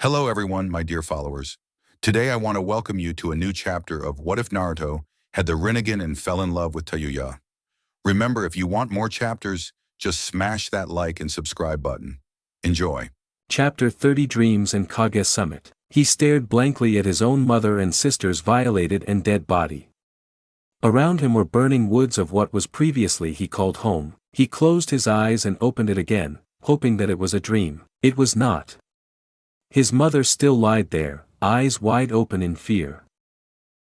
Hello everyone, my dear followers. Today I want to welcome you to a new chapter of What If Naruto Had the Rinnegan and Fell in Love with TAYUYA. Remember, if you want more chapters, just smash that like and subscribe button. Enjoy. Chapter 30 Dreams and Kage Summit. He stared blankly at his own mother and sister's violated and dead body. Around him were burning woods of what was previously he called home. He closed his eyes and opened it again, hoping that it was a dream. It was not. His mother still lied there, eyes wide open in fear.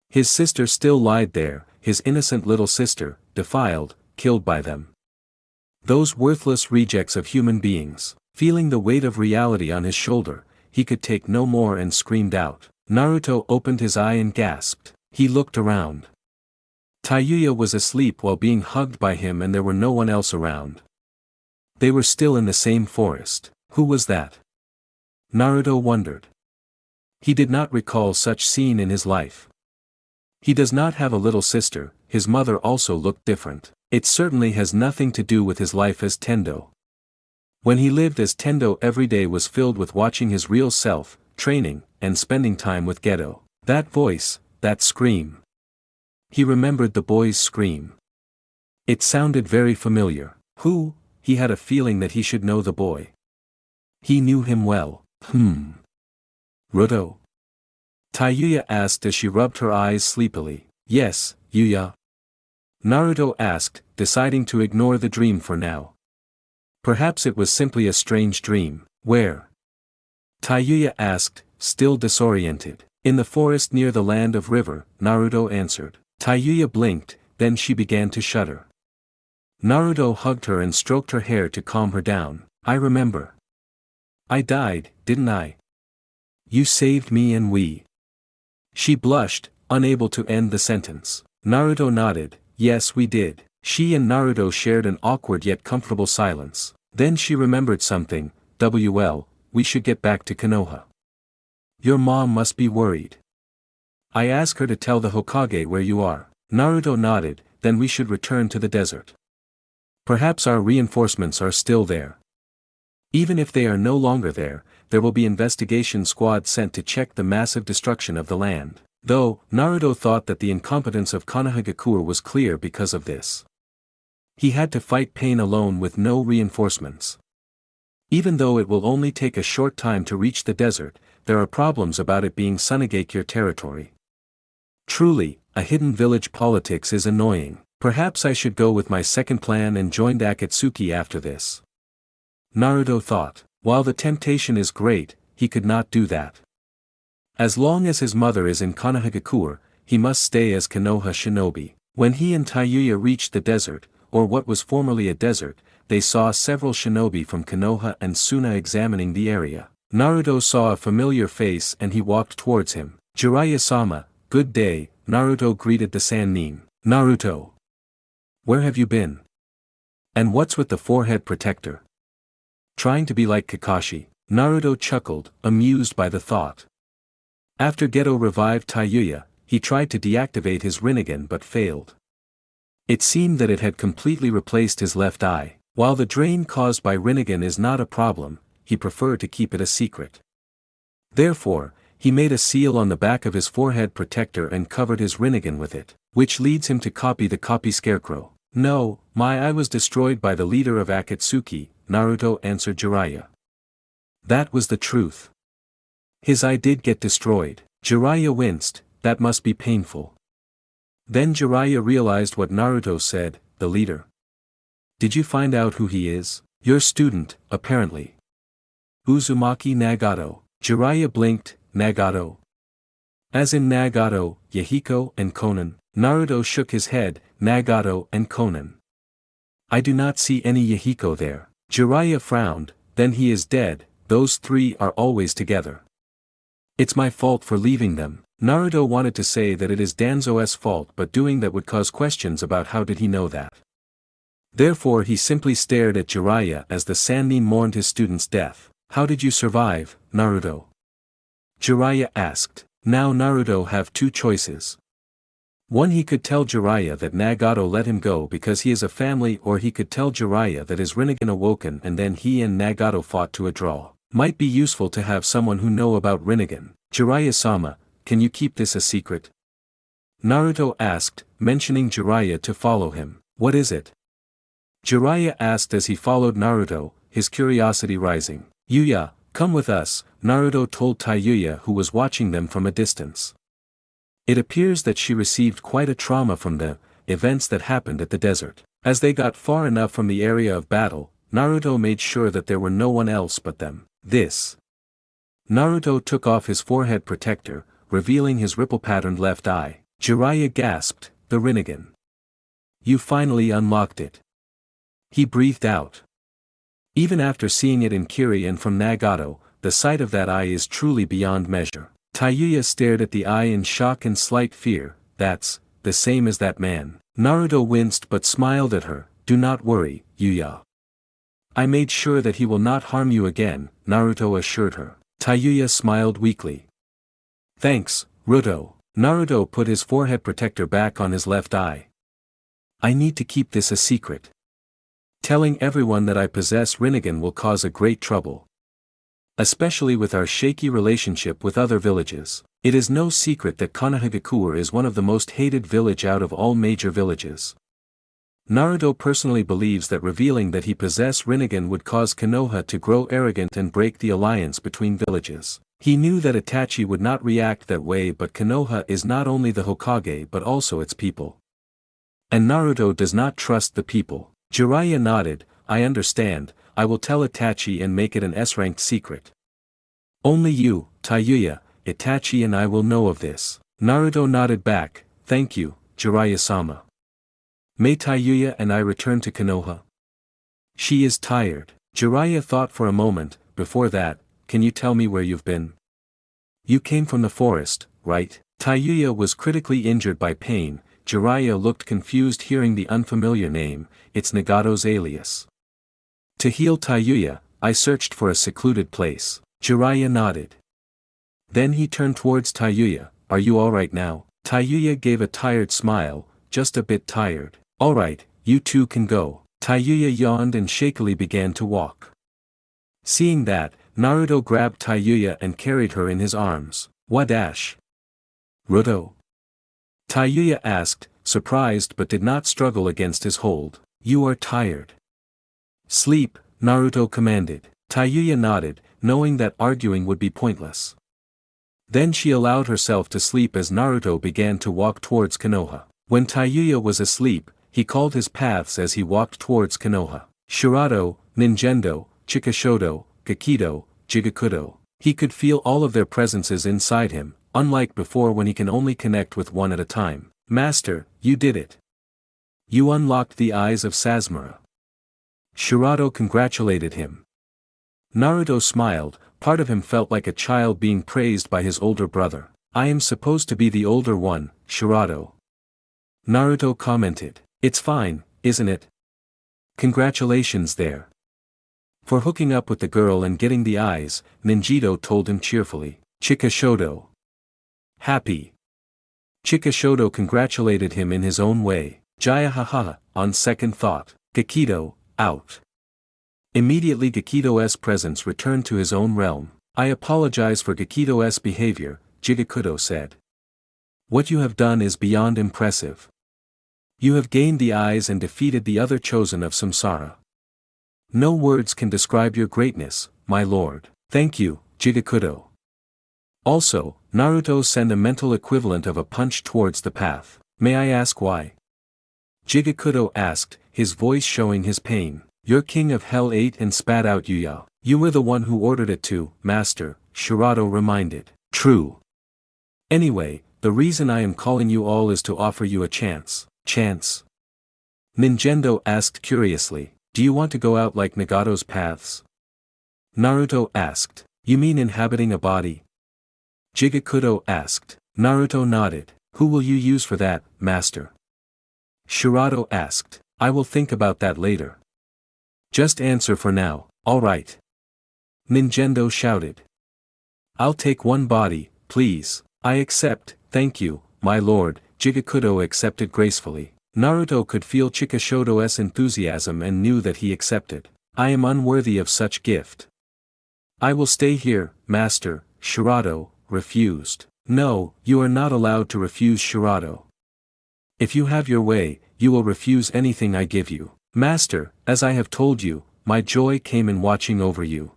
His sister still lied there, his innocent little sister, defiled, killed by them. Those worthless rejects of human beings. Feeling the weight of reality on his shoulder, he could take no more and screamed out. Naruto opened his eye and gasped. He looked around. TAYUYA was asleep while being hugged by him and there were no one else around. They were still in the same forest. Who was that? Naruto wondered. He did not recall such scene in his life. He does not have a little sister, his mother also looked different. It certainly has nothing to do with his life as Tendo. When he lived as Tendo, every day was filled with watching his real self, training, and spending time with Geto. That voice, that scream. He remembered the boy's scream. It sounded very familiar. Who? He had a feeling that he should know the boy. He knew him well. Ruto? TAYUYA asked as she rubbed her eyes sleepily. Yes, Yuya. Naruto asked, deciding to ignore the dream for now. Perhaps it was simply a strange dream. Where? TAYUYA asked, still disoriented. In the forest near the land of river, Naruto answered. TAYUYA blinked, then she began to shudder. Naruto hugged her and stroked her hair to calm her down. I remember. I died, didn't I? You saved me and we. She blushed, unable to end the sentence. Naruto nodded. Yes, we did. She and Naruto shared an awkward yet comfortable silence. Then she remembered something. We should get back to Konoha. Your mom must be worried. I asked her to tell the Hokage where you are. Naruto nodded. Then we should return to the desert. Perhaps our reinforcements are still there. Even if they are no longer there, there will be investigation squads sent to check the massive destruction of the land. Though, Naruto thought that the incompetence of Konohagakure was clear because of this. He had to fight pain alone with no reinforcements. Even though it will only take a short time to reach the desert, there are problems about it being Tsunade territory. Truly, a hidden village politics is annoying. Perhaps I should go with my second plan and join Akatsuki after this. Naruto thought. While the temptation is great, he could not do that. As long as his mother is in Konohagakure, he must stay as Konoha shinobi. When he and TAYUYA reached the desert, or what was formerly a desert, they saw several shinobi from Konoha and Tsunade examining the area. Naruto saw a familiar face and he walked towards him. Jiraiya-sama, good day, Naruto greeted the Sannin. Naruto. Where have you been? And what's with the forehead protector? Trying to be like Kakashi. Naruto chuckled, amused by the thought. After Geto revived TAYUYA, he tried to deactivate his Rinnegan but failed. It seemed that it had completely replaced his left eye. While the drain caused by Rinnegan is not a problem, he preferred to keep it a secret. Therefore, he made a seal on the back of his forehead protector and covered his Rinnegan with it, which leads him to copy the copy scarecrow. No, my eye was destroyed by the leader of Akatsuki, Naruto answered Jiraiya. That was the truth. His eye did get destroyed. Jiraiya winced, that must be painful. Then Jiraiya realized what Naruto said, the leader. Did you find out who he is? Your student, apparently. Uzumaki Nagato. Jiraiya blinked, Nagato. As in Nagato, Yahiko and Konan. Naruto shook his head, Nagato and Konan. I do not see any Yahiko there. Jiraiya frowned, then he is dead, those three are always together. It's my fault for leaving them. Naruto wanted to say that it is Danzo's fault but doing that would cause questions about how did he know that. Therefore he simply stared at Jiraiya as the Sannin mourned his student's death. How did you survive, Naruto? Jiraiya asked. Now Naruto have two choices. One, he could tell Jiraiya that Nagato let him go because he is a family, or he could tell Jiraiya that his Rinnegan awoken and then he and Nagato fought to a draw. Might be useful to have someone who know about Rinnegan. Jiraiya-sama, can you keep this a secret? Naruto asked, mentioning Jiraiya to follow him. What is it? Jiraiya asked as he followed Naruto, his curiosity rising. Yuya, come with us, Naruto told TAYUYA, who was watching them from a distance. It appears that she received quite a trauma from the events that happened at the desert. As they got far enough from the area of battle, Naruto made sure that there were no one else but them. This. Naruto took off his forehead protector, revealing his ripple-patterned left eye. Jiraiya gasped, the Rinnegan. You finally unlocked it. He breathed out. Even after seeing it in Kiri and from Nagato, the sight of that eye is truly beyond measure. TAYUYA stared at the eye in shock and slight fear. That's the same as that man. Naruto winced but smiled at her. Do not worry, Yuya. I made sure that he will not harm you again, Naruto assured her. TAYUYA smiled weakly. Thanks, Ruto. Naruto put his forehead protector back on his left eye. I need to keep this a secret. Telling everyone that I possess Rinnegan will cause a great trouble. Especially with our shaky relationship with other villages. It is no secret that Konohagakure is one of the most hated village out of all major villages. Naruto personally believes that revealing that he possesses Rinnegan would cause Konoha to grow arrogant and break the alliance between villages. He knew that Itachi would not react that way, but Konoha is not only the Hokage but also its people. And Naruto does not trust the people. Jiraiya nodded, I understand, I will tell Itachi and make it an S-ranked secret. Only you, TAYUYA, Itachi and I will know of this. Naruto nodded back, thank you, Jiraiya-sama. May TAYUYA and I return to Konoha? She is tired. Jiraiya thought for a moment. Before that, can you tell me where you've been? You came from the forest, right? TAYUYA was critically injured by pain. Jiraiya looked confused hearing the unfamiliar name. It's Nagato's alias. To heal TAYUYA, I searched for a secluded place. Jiraiya nodded. Then he turned towards TAYUYA. Are you alright now? TAYUYA gave a tired smile, just a bit tired. Alright, you two can go. TAYUYA yawned and shakily began to walk. Seeing that, Naruto grabbed TAYUYA and carried her in his arms. Wadash. Ruto? TAYUYA asked, surprised but did not struggle against his hold. You are tired. Sleep, Naruto commanded. TAYUYA nodded, knowing that arguing would be pointless. Then she allowed herself to sleep as Naruto began to walk towards Konoha. When TAYUYA was asleep, he called his paths as he walked towards Konoha. Shirato, Ninjendo, Chikashodo, Gakido, Jigakudo. He could feel all of their presences inside him, unlike before when he can only connect with one at a time. Master, you did it. You unlocked the eyes of Sasmura. Shirato congratulated him. Naruto smiled, part of him felt like a child being praised by his older brother. I am supposed to be the older one, Shirato. Naruto commented. It's fine, isn't it? Congratulations there. For hooking up with the girl and getting the eyes, Ninjito told him cheerfully. Chikashodo. Happy. Chikashodo congratulated him in his own way. Jaya haha, on second thought. Gakido, out. Immediately Gakido's presence returned to his own realm. I apologize for Gakido's behavior, Jigakudo said. What you have done is beyond impressive. You have gained the eyes and defeated the other chosen of Samsara. No words can describe your greatness, my lord. Thank you, Jigakudo. Also, Naruto sent a mental equivalent of a punch towards the path. May I ask why? Jigakudo asked, his voice showing his pain. Your king of hell ate and spat out Yuya. You were the one who ordered it to, master, Shirato reminded. True. Anyway, the reason I am calling you all is to offer you a chance. Chance? Ninjendo asked curiously. Do you want to go out like Nagato's paths? Naruto asked. You mean inhabiting a body? Jigakudo asked. Naruto nodded. Who will you use for that, master? Shirato asked. I will think about that later. Just answer for now, alright. Ninjendo shouted. I'll take one body, please. I accept, thank you, my lord, Jigakudo accepted gracefully. Naruto could feel Chikashodo's enthusiasm and knew that he accepted. I am unworthy of such gift. I will stay here, master, Shirato refused. No, you are not allowed to refuse Shirato. If you have your way, you will refuse anything I give you. Master, as I have told you, my joy came in watching over you.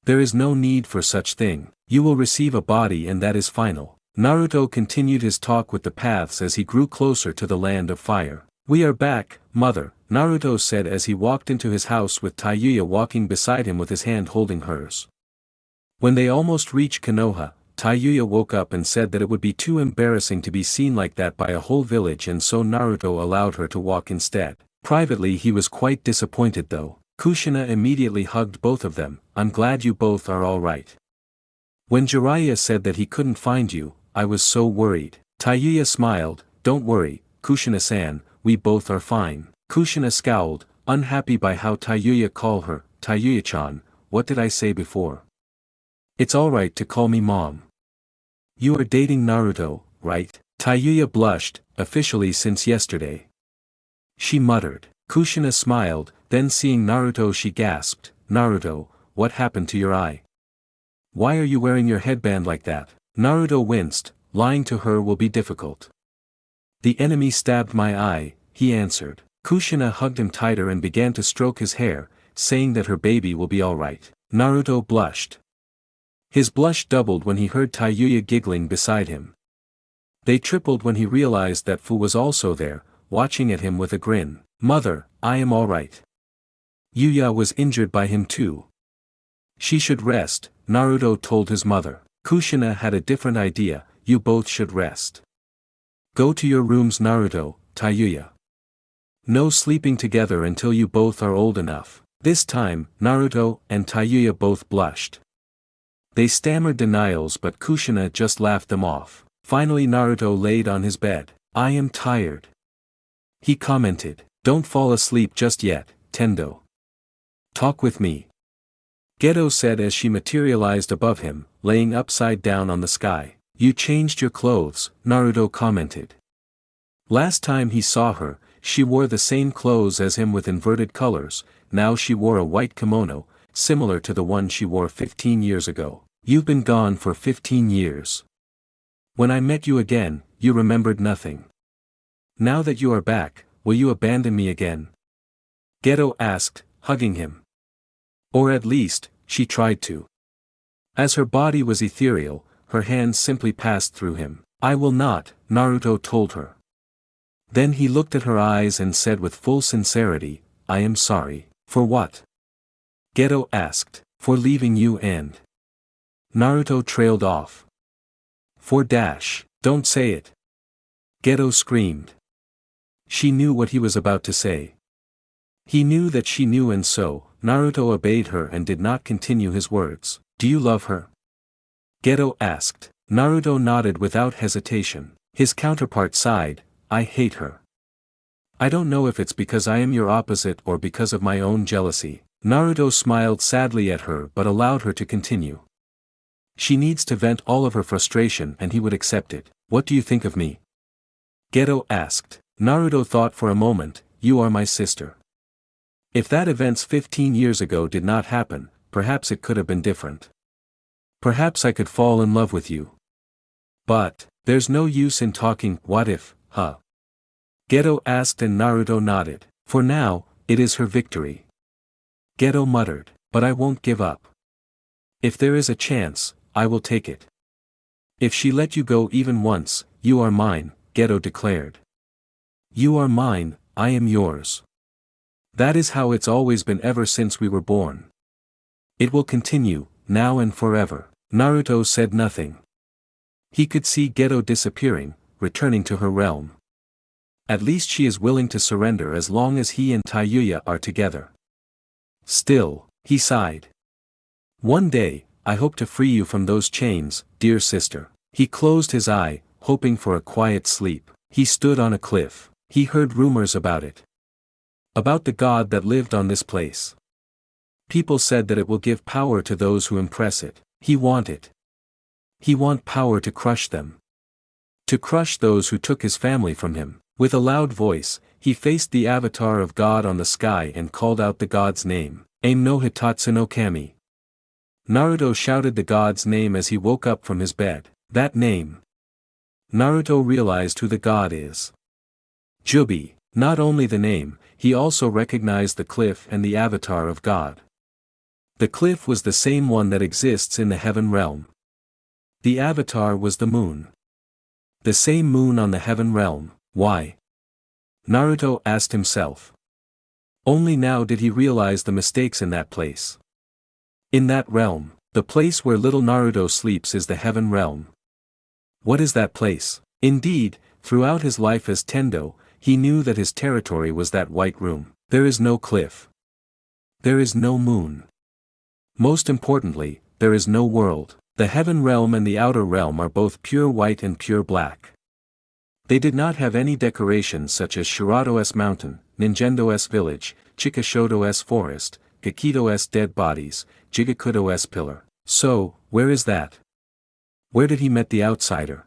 There is no need for such thing. You will receive a body and that is final. Naruto continued his talk with the paths as he grew closer to the land of fire. We are back, mother, Naruto said as he walked into his house with TAYUYA walking beside him with his hand holding hers. When they almost reached Konoha, TAYUYA woke up and said that it would be too embarrassing to be seen like that by a whole village and so Naruto allowed her to walk instead. Privately he was quite disappointed though. Kushina immediately hugged both of them. I'm glad you both are alright. When Jiraiya said that he couldn't find you, I was so worried. TAYUYA smiled, don't worry, Kushina-san, we both are fine. Kushina scowled, unhappy by how TAYUYA called her. TAYUYA-chan, what did I say before? It's alright to call me mom. You are dating Naruto, right? TAYUYA blushed, officially since yesterday. She muttered. Kushina smiled, then seeing Naruto she gasped, Naruto, what happened to your eye? Why are you wearing your headband like that? Naruto winced, lying to her will be difficult. The enemy stabbed my eye, he answered. Kushina hugged him tighter and began to stroke his hair, saying that her baby will be alright. Naruto blushed. His blush doubled when he heard TAYUYA giggling beside him. They tripled when he realized that Fu was also there, watching at him with a grin. Mother, I am alright. Yuya was injured by him too. She should rest, Naruto told his mother. Kushina had a different idea, you both should rest. Go to your rooms Naruto, TAYUYA. No sleeping together until you both are old enough. This time, Naruto and TAYUYA both blushed. They stammered denials but Kushina just laughed them off. Finally Naruto laid on his bed. I am tired. He commented. Don't fall asleep just yet, Tendo. Talk with me. Geto said as she materialized above him, laying upside down on the sky. You changed your clothes, Naruto commented. Last time he saw her, she wore the same clothes as him with inverted colors, now she wore a white kimono, similar to the one she wore 15 years ago. You've been gone for 15 years. When I met you again, you remembered nothing. Now that you are back, will you abandon me again? Geto asked, hugging him. Or at least, she tried to. As her body was ethereal, her hands simply passed through him. I will not, Naruto told her. Then he looked at her eyes and said with full sincerity, I am sorry. For what? Geto asked. For leaving you and. Naruto trailed off. For dash, don't say it. Geto screamed. She knew what he was about to say. He knew that she knew and so, Naruto obeyed her and did not continue his words. Do you love her? Geto asked. Naruto nodded without hesitation. His counterpart sighed, I hate her. I don't know if it's because I am your opposite or because of my own jealousy. Naruto smiled sadly at her but allowed her to continue. She needs to vent all of her frustration and he would accept it. What do you think of me? Geto asked. Naruto thought for a moment, you are my sister. If that events 15 years ago did not happen, perhaps it could have been different. Perhaps I could fall in love with you. But, there's no use in talking, what if, huh? Geto asked and Naruto nodded. For now, it is her victory. Geto muttered, but I won't give up. If there is a chance, I will take it. If she let you go even once, you are mine, Geto declared. You are mine, I am yours. That is how it's always been ever since we were born. It will continue, now and forever. Naruto said nothing. He could see Geto disappearing, returning to her realm. At least she is willing to surrender as long as he and TAYUYA are together. Still, he sighed. One day, I hope to free you from those chains, dear sister. He closed his eye, hoping for a quiet sleep. He stood on a cliff. He heard rumors about it. About the god that lived on this place. People said that it will give power to those who impress it. He want it. He want power to crush them. To crush those who took his family from him. With a loud voice, he faced the avatar of God on the sky and called out the god's name. Aim no Hitatsu no Kami. Naruto shouted the god's name as he woke up from his bed. That name. Naruto realized who the god is. Jubi. Not only the name, he also recognized the cliff and the avatar of God. The cliff was the same one that exists in the heaven realm. The avatar was the moon. The same moon on the heaven realm. Why? Naruto asked himself. Only now did he realize the mistakes in that place. In that realm, the place where little Naruto sleeps is the heaven realm. What is that place? Indeed, throughout his life as Tendo, he knew that his territory was that white room. There is no cliff. There is no moon. Most importantly, there is no world. The heaven realm and the outer realm are both pure white and pure black. They did not have any decorations such as Shirato-s mountain, Ninjendo-s village, Chikashoto-s forest, Gakito-s dead bodies, Jigakudo-s pillar. So, where is that? Where did he met the outsider?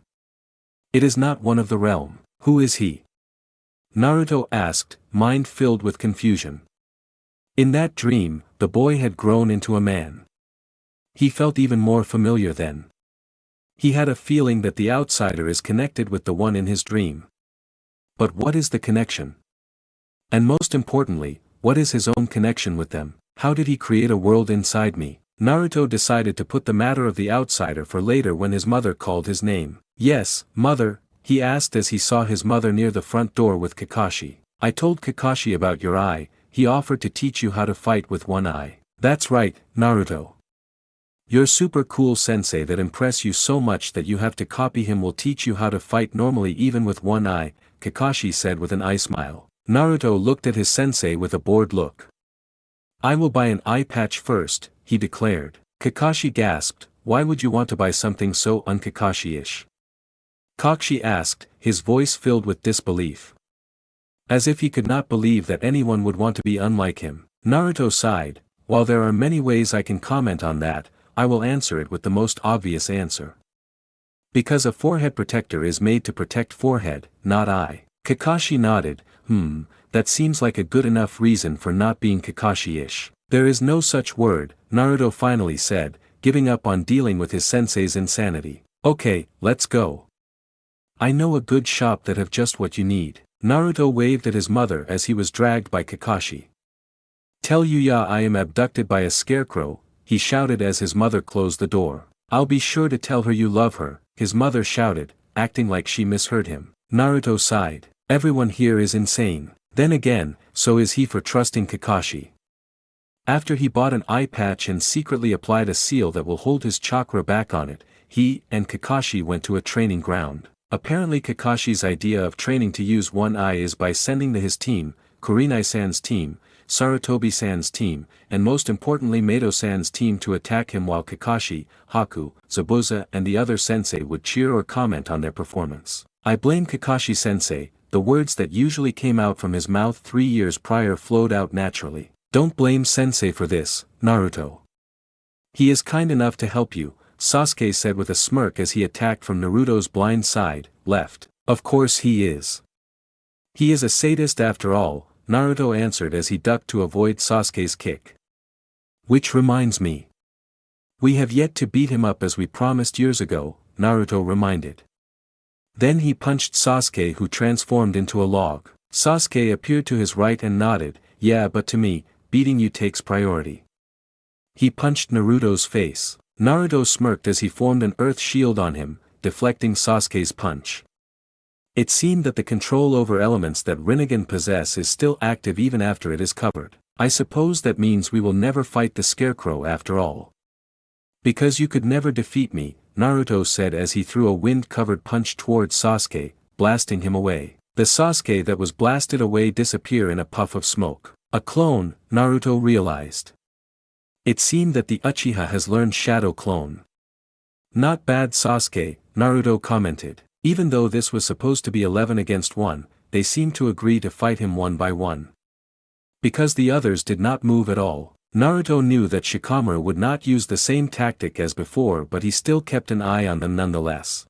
It is not one of the realm. Who is he? Naruto asked, mind filled with confusion. In that dream, the boy had grown into a man. He felt even more familiar then. He had a feeling that the outsider is connected with the one in his dream. But what is the connection? And most importantly, what is his own connection with them? How did he create a world inside me? Naruto decided to put the matter of the outsider for later when his mother called his name. Yes, mother, he asked as he saw his mother near the front door with Kakashi. I told Kakashi about your eye, he offered to teach you how to fight with one eye. That's right, Naruto. Your super cool sensei that impress you so much that you have to copy him will teach you how to fight normally even with one eye, Kakashi said with an eye smile. Naruto looked at his sensei with a bored look. I will buy an eye patch first, he declared. Kakashi gasped, why would you want to buy something so un-Kakashi-ish? Kakashi asked, his voice filled with disbelief. As if he could not believe that anyone would want to be unlike him. Naruto sighed, while there are many ways I can comment on that, I will answer it with the most obvious answer. Because a forehead protector is made to protect forehead, not eye. Kakashi nodded, that seems like a good enough reason for not being Kakashi-ish. There is no such word, Naruto finally said, giving up on dealing with his sensei's insanity. Okay, let's go. I know a good shop that have just what you need. Naruto waved at his mother as he was dragged by Kakashi. Tell Yuya I am abducted by a scarecrow, he shouted as his mother closed the door. I'll be sure to tell her you love her, his mother shouted, acting like she misheard him. Naruto sighed. Everyone here is insane. Then again, so is he for trusting Kakashi. After he bought an eye patch and secretly applied a seal that will hold his chakra back on it, he and Kakashi went to a training ground. Apparently Kakashi's idea of training to use one eye is by sending his team, Kurenai-san's team, Sarutobi-san's team, and most importantly Mato-san's team to attack him while Kakashi, Haku, Zabuza and the other sensei would cheer or comment on their performance. I blame Kakashi-sensei, the words that usually came out from his mouth 3 years prior flowed out naturally. Don't blame sensei for this, Naruto. He is kind enough to help you, Sasuke said with a smirk as he attacked from Naruto's blind side, left. Of course he is. He is a sadist after all, Naruto answered as he ducked to avoid Sasuke's kick. Which reminds me. We have yet to beat him up as we promised years ago, Naruto reminded. Then he punched Sasuke who transformed into a log. Sasuke appeared to his right and nodded, yeah but to me, beating you takes priority. He punched Naruto's face. Naruto smirked as he formed an earth shield on him, deflecting Sasuke's punch. It seemed that the control over elements that Rinnegan possess is still active even after it is covered. I suppose that means we will never fight the scarecrow after all. Because you could never defeat me, Naruto said as he threw a wind-covered punch towards Sasuke, blasting him away. The Sasuke that was blasted away disappeared in a puff of smoke. A clone, Naruto realized. It seemed that the Uchiha has learned Shadow Clone. Not bad Sasuke, Naruto commented. Even though this was supposed to be 11 against 1, they seemed to agree to fight him one by one. Because the others did not move at all, Naruto knew that Shikamaru would not use the same tactic as before but he still kept an eye on them nonetheless.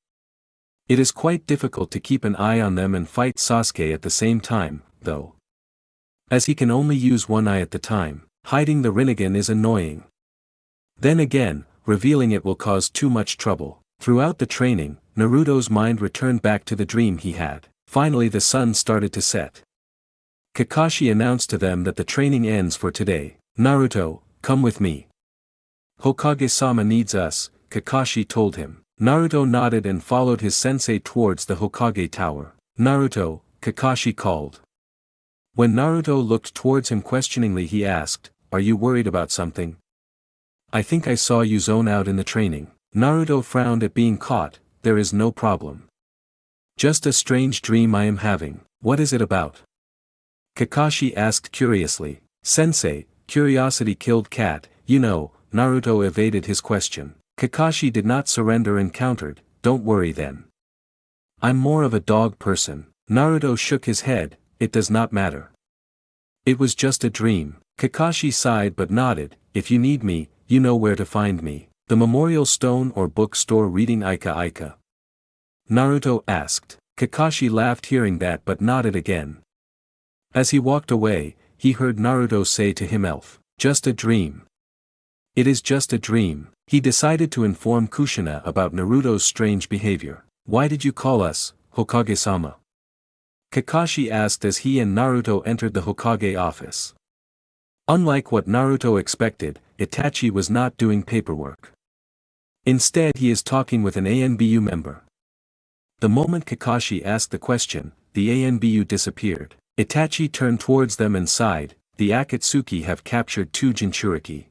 It is quite difficult to keep an eye on them and fight Sasuke at the same time, though. As he can only use one eye at the time. Hiding the Rinnegan is annoying. Then again, revealing it will cause too much trouble. Throughout the training, Naruto's mind returned back to the dream he had. Finally the sun started to set. Kakashi announced to them that the training ends for today. Naruto, come with me. Hokage-sama needs us, Kakashi told him. Naruto nodded and followed his sensei towards the Hokage tower. Naruto, Kakashi called. When Naruto looked towards him questioningly he asked, are you worried about something? I think I saw you zone out in the training. Naruto frowned at being caught. There is no problem. Just a strange dream I am having. What is it about? Kakashi asked curiously. Sensei, curiosity killed cat, you know. Naruto evaded his question. Kakashi did not surrender and countered, don't worry then. I'm more of a dog person. Naruto shook his head, it does not matter. It was just a dream. Kakashi sighed but nodded, if you need me, you know where to find me. The Memorial Stone or bookstore reading Ika Ika? Naruto asked. Kakashi laughed hearing that but nodded again. As he walked away, he heard Naruto say to himself, just a dream. It is just a dream. He decided to inform Kushina about Naruto's strange behavior. Why did you call us, Hokage-sama? Kakashi asked as he and Naruto entered the Hokage office. Unlike what Naruto expected, Itachi was not doing paperwork. Instead he is talking with an ANBU member. The moment Kakashi asked the question, the ANBU disappeared. Itachi turned towards them and sighed, the Akatsuki have captured 2 Jinchuriki.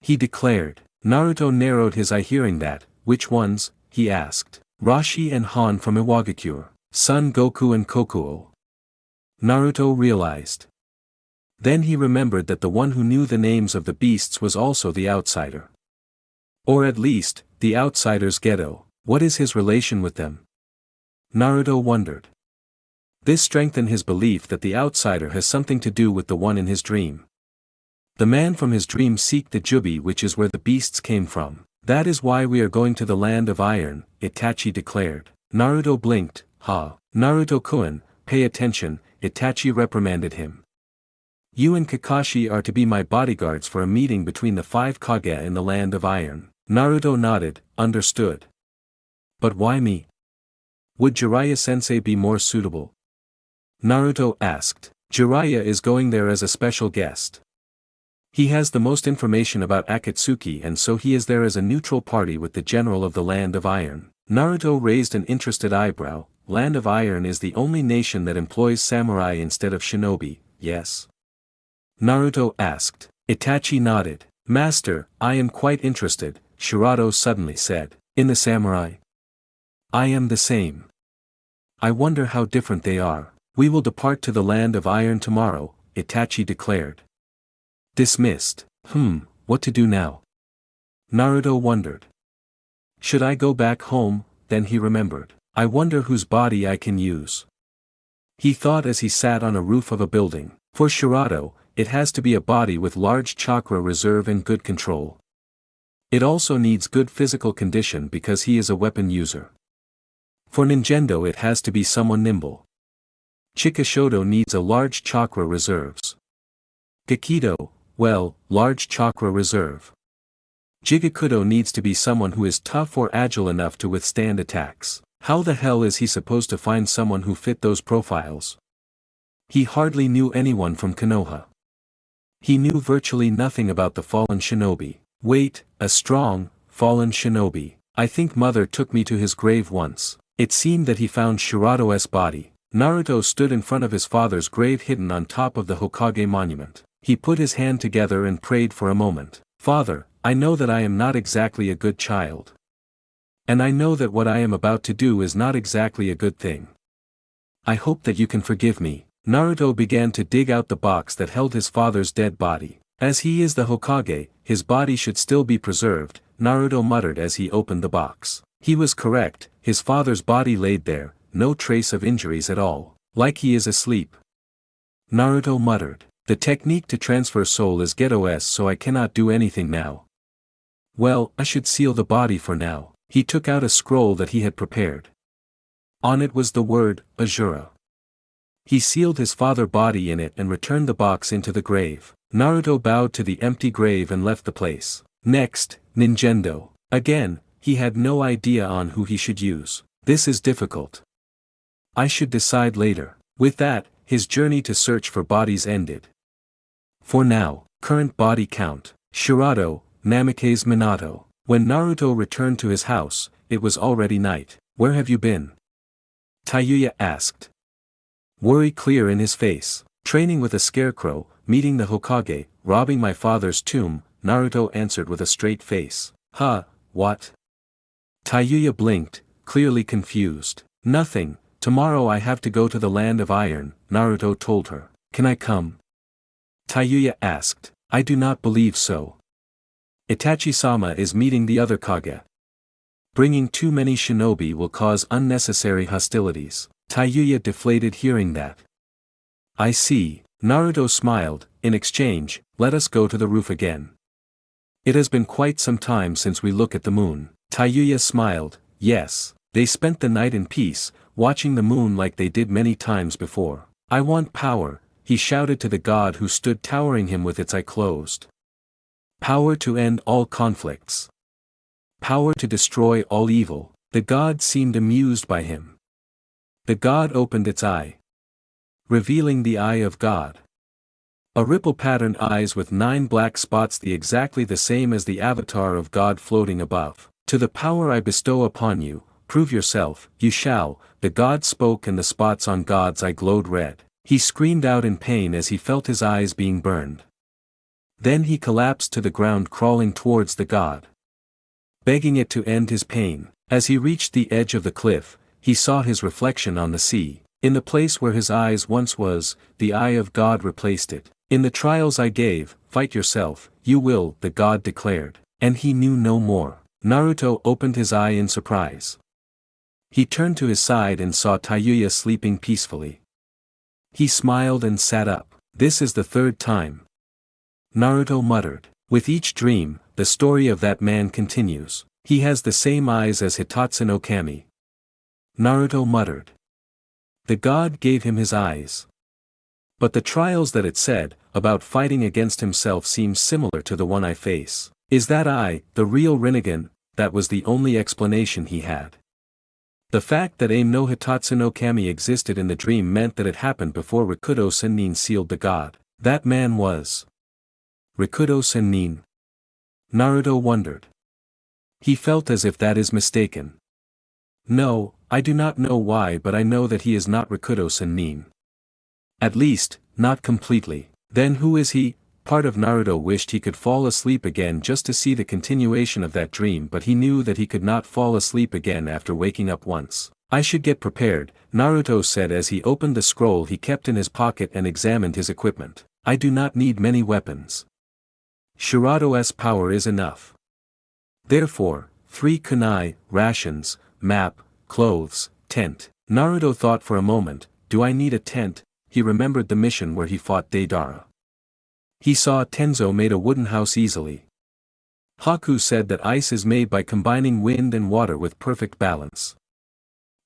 He declared. Naruto narrowed his eye hearing that, which ones, he asked. Rashi and Han from Iwagakure, Son Goku and Kokuo. Naruto realized. Then he remembered that the one who knew the names of the beasts was also the outsider. Or at least, the outsider's Geto. What is his relation with them? Naruto wondered. This strengthened his belief that the outsider has something to do with the one in his dream. The man from his dream seeked the Jubi, which is where the beasts came from. That is why we are going to the land of iron, Itachi declared. Naruto blinked, ha. Naruto-kun, pay attention, Itachi reprimanded him. You and Kakashi are to be my bodyguards for a meeting between the 5 Kage in the land of iron. Naruto nodded, understood. But why me? Would Jiraiya-sensei be more suitable? Naruto asked. Jiraiya is going there as a special guest. He has the most information about Akatsuki and so he is there as a neutral party with the general of the Land of Iron. Naruto raised an interested eyebrow. Land of Iron is the only nation that employs samurai instead of shinobi, yes? Naruto asked. Itachi nodded. Master, I am quite interested, Shirato suddenly said. In the samurai? I am the same. I wonder how different they are. We will depart to the Land of Iron tomorrow, Itachi declared. Dismissed. What to do now? Naruto wondered. Should I go back home? Then he remembered. I wonder whose body I can use. He thought as he sat on a roof of a building. For Shirato, it has to be a body with large chakra reserve and good control. It also needs good physical condition because he is a weapon user. For Ninjendo it has to be someone nimble. Chikashodo needs a large chakra reserves. Gakido, well, large chakra reserve. Jigakudo needs to be someone who is tough or agile enough to withstand attacks. How the hell is he supposed to find someone who fit those profiles? He hardly knew anyone from Konoha. He knew virtually nothing about the fallen shinobi. Wait, a strong, fallen shinobi. I think mother took me to his grave once. It seemed that he found Shirato's body. Naruto stood in front of his father's grave hidden on top of the Hokage monument. He put his hand together and prayed for a moment. Father, I know that I am not exactly a good child. And I know that what I am about to do is not exactly a good thing. I hope that you can forgive me. Naruto began to dig out the box that held his father's dead body. As he is the Hokage, his body should still be preserved, Naruto muttered as he opened the box. He was correct, his father's body laid there, no trace of injuries at all, like he is asleep. Naruto muttered. The technique to transfer soul is Geto-S, so I cannot do anything now. Well, I should seal the body for now. He took out a scroll that he had prepared. On it was the word, Azura. He sealed his father's body in it and returned the box into the grave. Naruto bowed to the empty grave and left the place. Next, Nintendo. Again, he had no idea on who he should use. This is difficult. I should decide later. With that, his journey to search for bodies ended. For now, current body count. Shirato, Namikaze Minato. When Naruto returned to his house, it was already night. Where have you been? Tayuya asked. Worry clear in his face. Training with a scarecrow, meeting the Hokage, robbing my father's tomb, Naruto answered with a straight face. Huh, what? Tayuya blinked, clearly confused. Nothing, tomorrow I have to go to the land of iron, Naruto told her. Can I come? Tayuya asked. I do not believe so. Itachi-sama is meeting the other Kage. Bringing too many shinobi will cause unnecessary hostilities. Tayuya deflated hearing that. I see. Naruto smiled. In exchange, let us go to the roof again. It has been quite some time since we look at the moon. Tayuya smiled. Yes. They spent the night in peace, watching the moon like they did many times before. I want power, he shouted to the god who stood towering him with its eye closed. Power to end all conflicts. Power to destroy all evil. The god seemed amused by him. The god opened its eye, revealing the eye of God. A ripple-patterned eyes with 9 black spots, exactly the same as the avatar of God floating above. To the power I bestow upon you, prove yourself, you shall. The god spoke and the spots on God's eye glowed red. He screamed out in pain as he felt his eyes being burned. Then he collapsed to the ground, crawling towards the god, begging it to end his pain. As he reached the edge of the cliff, he saw his reflection on the sea. In the place where his eyes once was, the eye of God replaced it. In the trials I gave, fight yourself, you will, the god declared. And he knew no more. Naruto opened his eye in surprise. He turned to his side and saw Tayuya sleeping peacefully. He smiled and sat up. This is the 3rd time. Naruto muttered. With each dream, the story of that man continues. He has the same eyes as Hitatsu no Kami. Naruto muttered. The god gave him his eyes. But the trials that it said, about fighting against himself seems similar to the one I face. Is that I, the real Rinnegan? That was the only explanation he had. The fact that Aim no Hitatsu no Kami existed in the dream meant that it happened before Rikudo Sennin sealed the god. That man was Rikudo Sennin. Naruto wondered. He felt as if that is mistaken. No, I do not know why, but I know that he is not Rikudo Sennin. At least, not completely. Then who is he? Part of Naruto wished he could fall asleep again just to see the continuation of that dream, but he knew that he could not fall asleep again after waking up once. I should get prepared, Naruto said as he opened the scroll he kept in his pocket and examined his equipment. I do not need many weapons. Shirato's power is enough. Therefore, 3 kunai, rations, map, clothes, tent. Naruto thought for a moment, do I need a tent? He remembered the mission where he fought Deidara. He saw Tenzo made a wooden house easily. Haku said that ice is made by combining wind and water with perfect balance.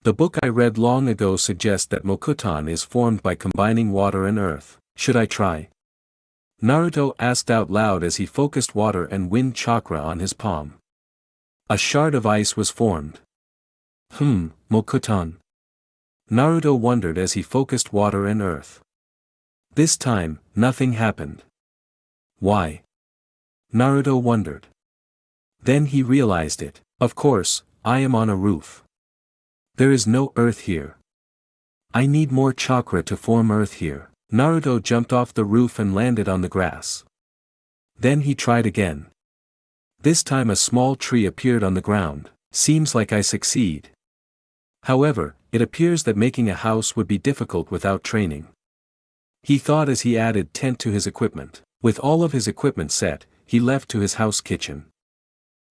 The book I read long ago suggests that Mokutan is formed by combining water and earth. Should I try? Naruto asked out loud as he focused water and wind chakra on his palm. A shard of ice was formed. Mokutan. Naruto wondered as he focused water and earth. This time, nothing happened. Why? Naruto wondered. Then he realized it. Of course, I am on a roof. There is no earth here. I need more chakra to form earth here. Naruto jumped off the roof and landed on the grass. Then he tried again. This time a small tree appeared on the ground. Seems like I succeed. However, it appears that making a house would be difficult without training. He thought as he added tent to his equipment. With all of his equipment set, he left to his house kitchen,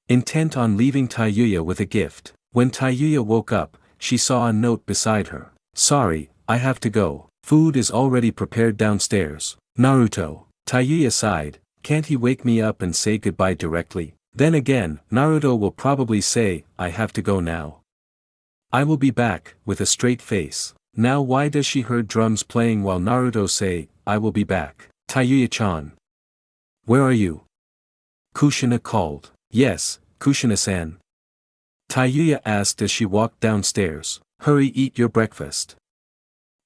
intent on leaving Tayuya with a gift. When Tayuya woke up, she saw a note beside her. Sorry, I have to go. Food is already prepared downstairs. Naruto. Tayuya sighed. Can't he wake me up and say goodbye directly? Then again, Naruto will probably say, I have to go now. I will be back, with a straight face. Now why does she heard drums playing while Naruto say, I will be back? Tayuya-chan. Where are you? Kushina called. Yes, Kushina-san. TAYUYA asked as she walked downstairs. Hurry, eat your breakfast.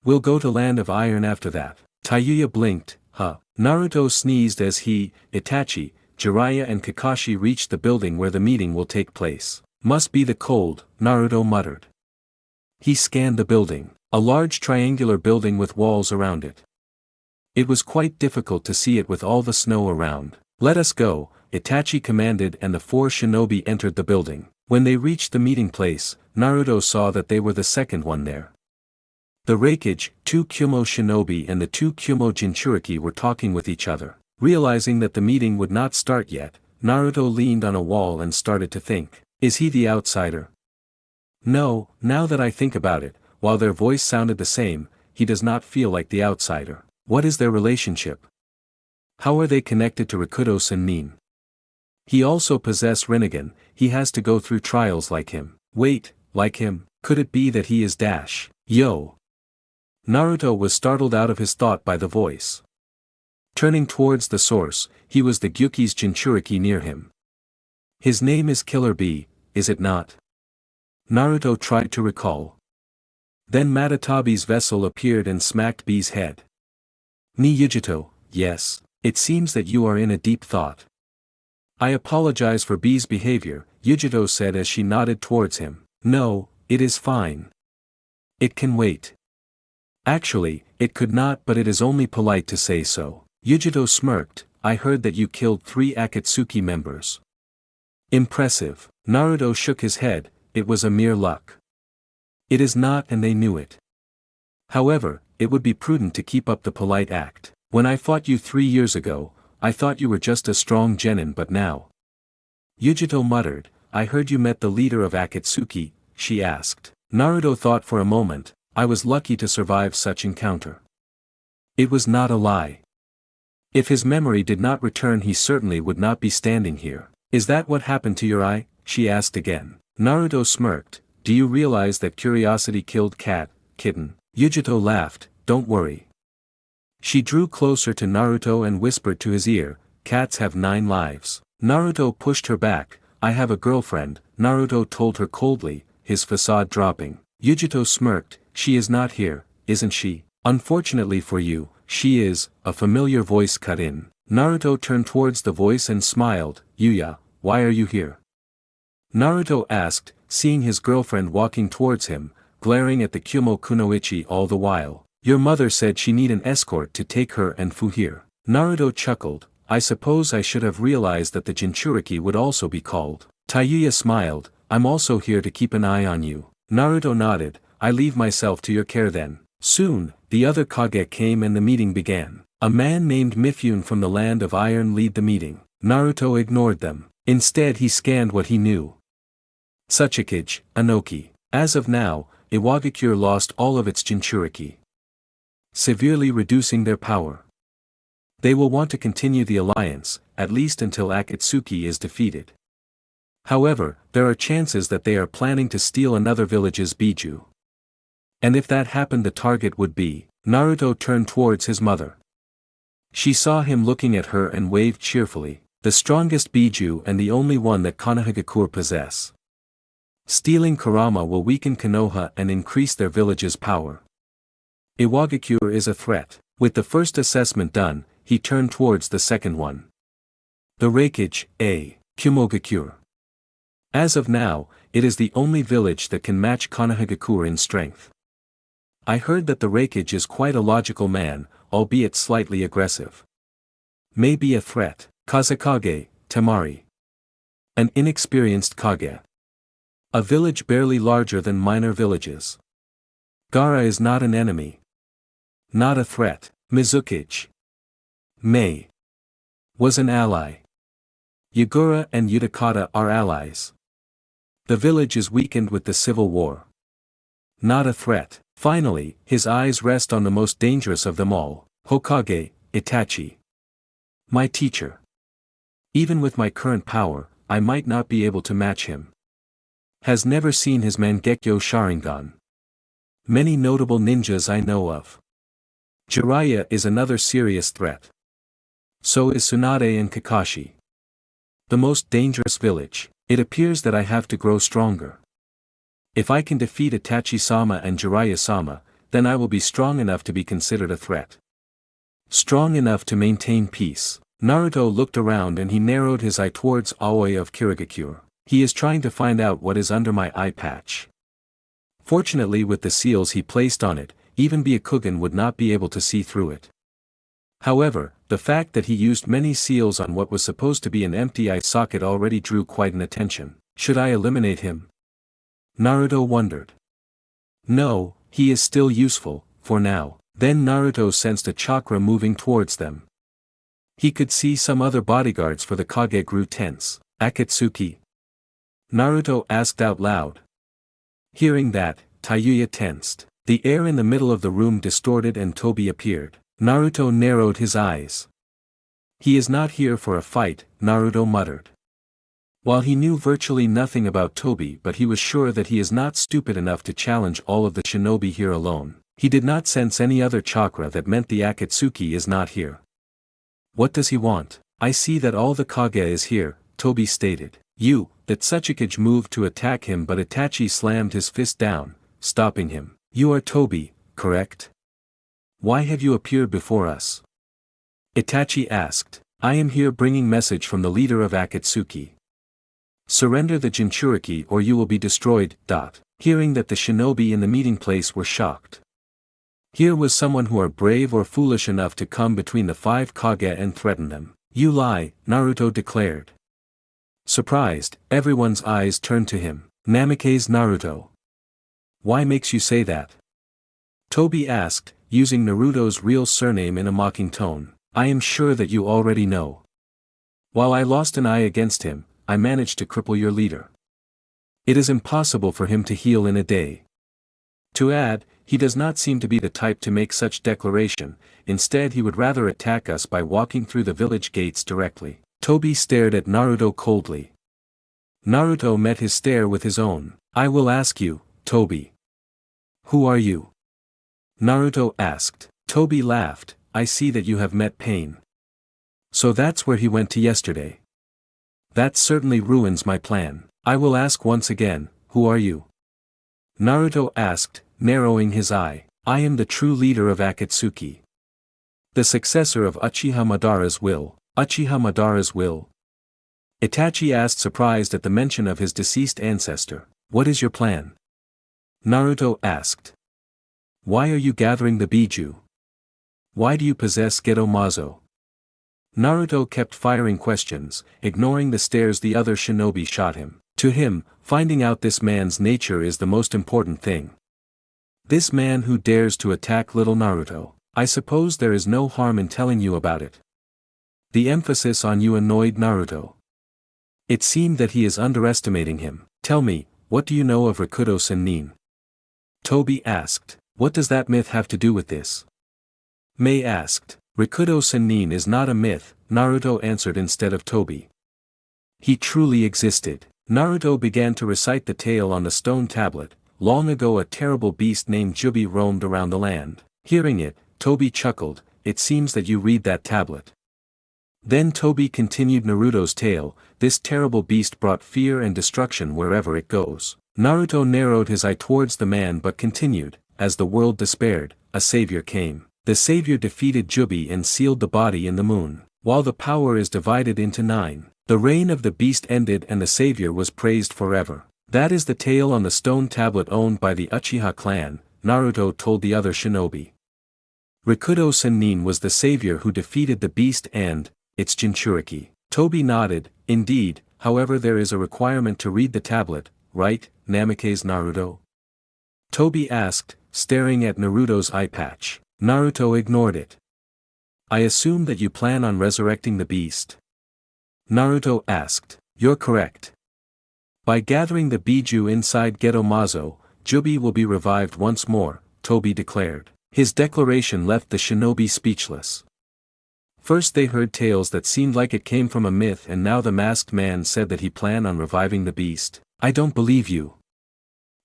We'll go to Land of Iron after that. TAYUYA blinked. Huh. Naruto sneezed as he, Itachi, Jiraiya and Kakashi reached the building where the meeting will take place. Must be the cold, Naruto muttered. He scanned the building. A large triangular building with walls around it. It was quite difficult to see it with all the snow around. Let us go, Itachi commanded, and the 4 shinobi entered the building. When they reached the meeting place, Naruto saw that they were the second one there. The Reikage, 2 Kyumo shinobi and the 2 Kyumo Jinchuriki were talking with each other. Realizing that the meeting would not start yet, Naruto leaned on a wall and started to think. Is he the outsider? No, now that I think about it, while their voice sounded the same, he does not feel like the outsider. What is their relationship? How are they connected to Rikudo Sennin? He also possesses Rinnegan, he has to go through trials like him. Wait, like him, could it be that he is Dash? Yo! Naruto was startled out of his thought by the voice. Turning towards the source, he was the Gyuki's Jinchuriki near him. His name is Killer Bee, is it not? Naruto tried to recall. Then Matatabi's vessel appeared and smacked Bee's head. Ni Yujito, yes, it seems that you are in a deep thought. I apologize for Bee's behavior, Yujito said as she nodded towards him. No, it is fine. It can wait. Actually, it could not, but it is only polite to say so. Yujito smirked. I heard that you killed 3 Akatsuki members. Impressive. Naruto shook his head. It was a mere luck. It is not, and they knew it. However, it would be prudent to keep up the polite act. When I fought you 3 years ago, I thought you were just a strong genin, but now. Yujito muttered. I heard you met the leader of Akatsuki, she asked. Naruto thought for a moment. I was lucky to survive such encounter. It was not a lie. If his memory did not return, he certainly would not be standing here. Is that what happened to your eye? She asked again. Naruto smirked. Do you realize that curiosity killed kitten? Yujito laughed. Don't worry. She drew closer to Naruto and whispered to his ear, cats have 9 lives. Naruto pushed her back. I have a girlfriend, Naruto told her coldly, his facade dropping. Yujito smirked. She is not here, isn't she? Unfortunately for you, she is, a familiar voice cut in. Naruto turned towards the voice and smiled. Yuya, why are you here? Naruto asked, seeing his girlfriend walking towards him, glaring at the Kyumo Kunoichi all the while. Your mother said she need an escort to take her and Fu here. Naruto chuckled. I suppose I should have realized that the Jinchuriki would also be called. TAYUYA smiled. I'm also here to keep an eye on you. Naruto nodded. I leave myself to your care then. Soon, the other Kage came and the meeting began. A man named Mifune from the Land of Iron led the meeting. Naruto ignored them. Instead he scanned what he knew. Tsuchikage, Anoki. As of now, Iwagakure lost all of its Jinchuriki, severely reducing their power. They will want to continue the alliance, at least until Akatsuki is defeated. However, there are chances that they are planning to steal another village's Biju. And if that happened, the target would be. Naruto turned towards his mother. She saw him looking at her and waved cheerfully. The strongest Biju and the only one that Konohagakure possess. Stealing Kurama will weaken Konoha and increase their village's power. Iwagakure is a threat. With the first assessment done, he turned towards the second one. The Reikage, A. Kumogakure. As of now, it is the only village that can match Konohagakure in strength. I heard that the Reikage is quite a logical man, albeit slightly aggressive. May be a threat. Kazekage, Temari. An inexperienced Kage. A village barely larger than minor villages. Gaara is not an enemy. Not a threat. Mizukage. Mei. Was an ally. Yagura and Utakata are allies. The village is weakened with the civil war. Not a threat. Finally, his eyes rest on the most dangerous of them all, Hokage, Itachi. My teacher. Even with my current power, I might not be able to match him. Has never seen his Mangekyo Sharingan. Many notable ninjas I know of. Jiraiya is another serious threat. So is Tsunade and Kakashi. The most dangerous village. It appears that I have to grow stronger. If I can defeat Itachi-sama and Jiraiya-sama, then I will be strong enough to be considered a threat. Strong enough to maintain peace. Naruto looked around and he narrowed his eye towards Aoi of Kirigakure. He is trying to find out what is under my eye patch. Fortunately, with the seals he placed on it, even Byakugan would not be able to see through it. However, the fact that he used many seals on what was supposed to be an empty eye socket already drew quite an attention. Should I eliminate him? Naruto wondered. No, he is still useful, for now. Then Naruto sensed a chakra moving towards them. He could see some other bodyguards for the Kage grew tense. Akatsuki? Naruto asked out loud. Hearing that, TAYUYA tensed. The air in the middle of the room distorted and Tobi appeared. Naruto narrowed his eyes. He is not here for a fight, Naruto muttered. While he knew virtually nothing about Tobi, but he was sure that he is not stupid enough to challenge all of the shinobi here alone, he did not sense any other chakra that meant the Akatsuki is not here. What does he want? I see that all the Kage is here, Tobi stated. That Tsuchikage moved to attack him, but Itachi slammed his fist down, stopping him. You are Tobi, correct? Why have you appeared before us? Itachi asked. I am here bringing message from the leader of Akatsuki. Surrender the Jinchuriki or you will be destroyed. Hearing that the shinobi in the meeting place were shocked. Here was someone who are brave or foolish enough to come between the 5 Kage and threaten them. You lie, Naruto declared. Surprised, everyone's eyes turned to him. Namikaze Naruto. Why makes you say that? Tobi asked, using Naruto's real surname in a mocking tone. I am sure that you already know. While I lost an eye against him, I managed to cripple your leader. It is impossible for him to heal in a day. To add, he does not seem to be the type to make such declaration, instead he would rather attack us by walking through the village gates directly. Tobi stared at Naruto coldly. Naruto met his stare with his own. I will ask you, Tobi. Who are you? Naruto asked. Tobi laughed. I see that you have met pain. So that's where he went to yesterday. That certainly ruins my plan. I will ask once again, who are you? Naruto asked, narrowing his eye. I am the true leader of Akatsuki. The successor of Uchiha Madara's will. Uchiha Madara's will? Itachi asked, surprised at the mention of his deceased ancestor. What is your plan? Naruto asked. Why are you gathering the Biju? Why do you possess Geto Mazo? Naruto kept firing questions, ignoring the stares the other shinobi shot him. To him, finding out this man's nature is the most important thing. This man who dares to attack little Naruto. I suppose there is no harm in telling you about it. The emphasis on you annoyed Naruto. It seemed that he is underestimating him. Tell me, what do you know of Rikudo Sennin? Tobi asked. What does that myth have to do with this? Mei asked. Rikudo Sennin is not a myth, Naruto answered instead of Tobi. He truly existed. Naruto began to recite the tale on the stone tablet. Long ago a terrible beast named Jubi roamed around the land. Hearing it, Tobi chuckled. It seems that you read that tablet. Then Tobi continued Naruto's tale. This terrible beast brought fear and destruction wherever it goes. Naruto narrowed his eye towards the man but continued. As the world despaired, a savior came. The savior defeated Jubi and sealed the body in the moon. While the power is divided into 9, the reign of the beast ended and the savior was praised forever. That is the tale on the stone tablet owned by the Uchiha clan, Naruto told the other shinobi. Rikudo Sennin was the savior who defeated the beast and its Jinchuriki. Tobi nodded. Indeed, however there is a requirement to read the tablet, right, Namikaze Naruto? Tobi asked, staring at Naruto's eye patch. Naruto ignored it. I assume that you plan on resurrecting the beast? Naruto asked. You're correct. By gathering the Biju inside Geto Mazo, Jubi will be revived once more, Tobi declared. His declaration left the shinobi speechless. First they heard tales that seemed like it came from a myth and now the masked man said that he planned on reviving the beast. I don't believe you.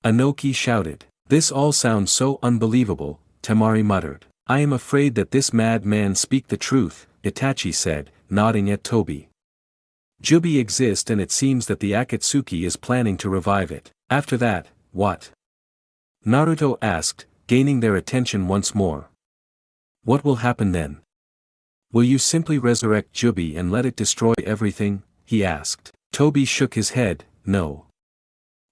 Anoki shouted. This all sounds so unbelievable, Temari muttered. I am afraid that this mad man speak the truth, Itachi said, nodding at Tobi. Jubi exists and it seems that the Akatsuki is planning to revive it. After that, what? Naruto asked, gaining their attention once more. What will happen then? Will you simply resurrect Jubi and let it destroy everything? He asked. Toby shook his head, no.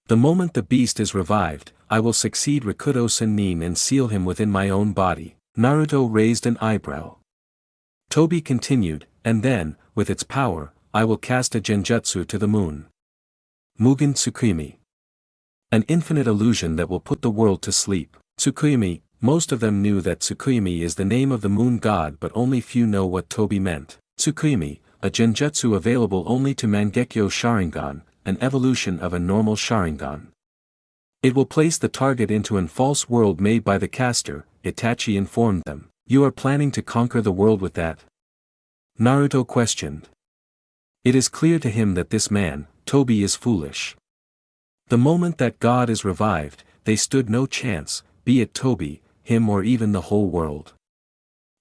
The moment the beast is revived, I will succeed Rikudo Sennin and seal him within my own body. Naruto raised an eyebrow. Toby continued, and then, with its power, I will cast a genjutsu to the moon. Mugen Tsukimi. An infinite illusion that will put the world to sleep. Tsukimi, most of them knew that Tsukimi is the name of the moon god, but only few know what Toby meant. Tsukimi, a genjutsu available only to Mangekyo Sharingan, an evolution of a normal Sharingan. It will place the target into an false world made by the caster, Itachi informed them. You are planning to conquer the world with that? Naruto questioned. It is clear to him that this man, Toby, is foolish. The moment that God is revived, they stood no chance, be it Toby, him or even the whole world.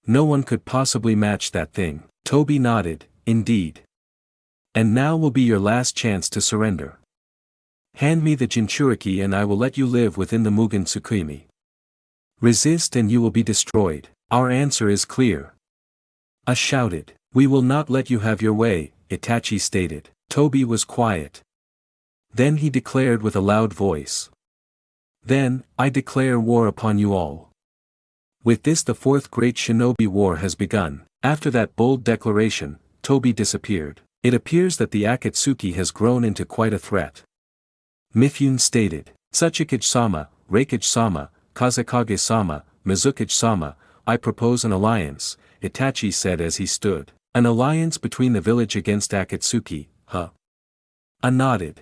No one could possibly match that thing. Toby nodded, indeed. And now will be your last chance to surrender. Hand me the Jinchuriki and I will let you live within the Mugen Tsukimi. Resist and you will be destroyed. Our answer is clear. A shouted. We will not let you have your way, Itachi stated. Toby was quiet. Then he declared with a loud voice. Then, I declare war upon you all. With this the fourth great shinobi war has begun. After that bold declaration, Toby disappeared. It appears that the Akatsuki has grown into quite a threat. Mifune stated. Tsuchikage-sama, Reikage-sama, Kazekage-sama, Mizukage-sama, I propose an alliance, Itachi said as he stood. An alliance between the village against Akatsuki, huh? I nodded.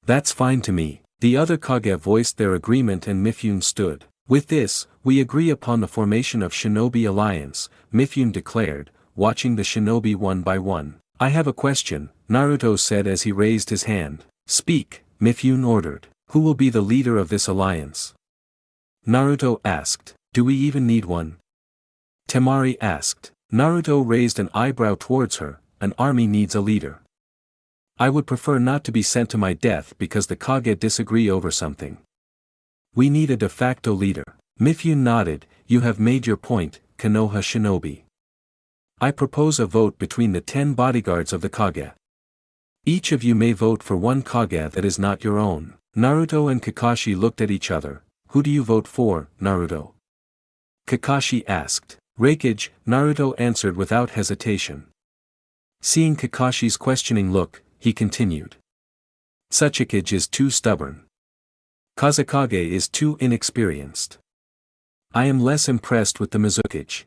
That's fine to me. The other Kage voiced their agreement and Mifune stood. With this, we agree upon the formation of Shinobi Alliance, Mifune declared, watching the shinobi one by one. I have a question, Naruto said as he raised his hand. Speak, Mifune ordered. Who will be the leader of this alliance? Naruto asked. Do we even need one? Temari asked. Naruto raised an eyebrow towards her. An army needs a leader. I would prefer not to be sent to my death because the Kage disagree over something. We need a de facto leader. Mifune nodded. You have made your point, Konoha Shinobi. I propose a vote between the 10 bodyguards of the Kage. Each of you may vote for one Kage that is not your own. Naruto and Kakashi looked at each other. Who do you vote for, Naruto? Kakashi asked. Reikage, Naruto answered without hesitation. Seeing Kakashi's questioning look, he continued. Tsuchikage is too stubborn. Kazekage is too inexperienced. I am less impressed with the Mizukage.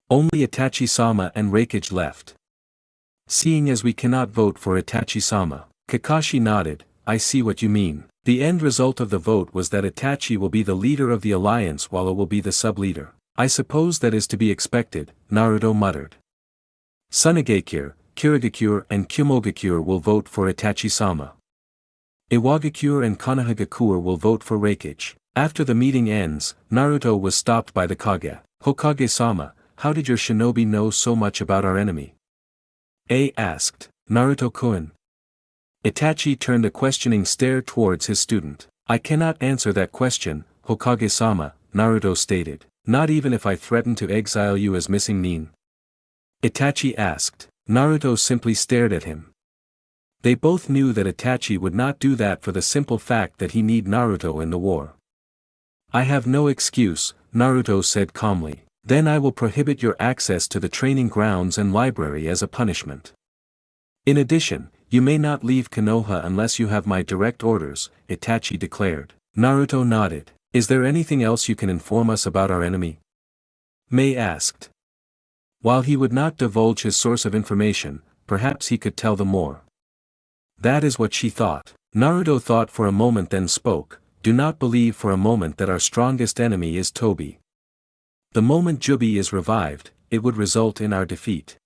Only Itachi-sama and Reikage left. Seeing as we cannot vote for Itachi-sama, Kakashi nodded. I see what you mean. The end result of the vote was that Itachi will be the leader of the alliance while it will be the sub-leader. I suppose that is to be expected, Naruto muttered. Tsunade, Kirigakure and Kumogakure will vote for Itachi-sama. Iwagakure and Konohagakure will vote for Reikage. After the meeting ends, Naruto was stopped by the Kage. Hokage-sama, how did your shinobi know so much about our enemy? A asked. Naruto-kun. Itachi turned a questioning stare towards his student. I cannot answer that question, Hokage-sama, Naruto stated. Not even if I threaten to exile you as missing Nin. Itachi asked. Naruto simply stared at him. They both knew that Itachi would not do that for the simple fact that he need Naruto in the war. I have no excuse, Naruto said calmly. Then I will prohibit your access to the training grounds and library as a punishment. In addition, you may not leave Konoha unless you have my direct orders, Itachi declared. Naruto nodded. Is there anything else you can inform us about our enemy? Mei asked. While he would not divulge his source of information, perhaps he could tell them more. That is what she thought. Naruto thought for a moment then spoke. Do not believe for a moment that our strongest enemy is Toby. The moment Jubi is revived, it would result in our defeat.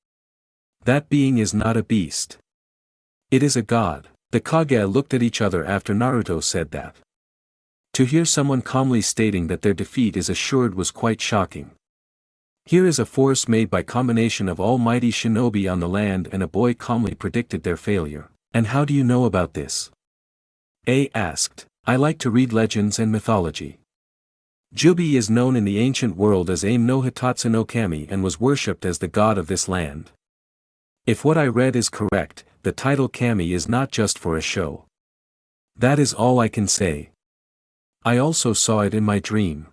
That being is not a beast. It is a god. The Kage looked at each other after Naruto said that. To hear someone calmly stating that their defeat is assured was quite shocking. Here is a force made by combination of almighty shinobi on the land, and a boy calmly predicted their failure. And how do you know about this? A asked. I like to read legends and mythology. Jubi is known in the ancient world as Aim no Hitatsu no Kami and was worshipped as the god of this land. If what I read is correct, the title Kami is not just for a show. That is all I can say. I also saw it in my dream.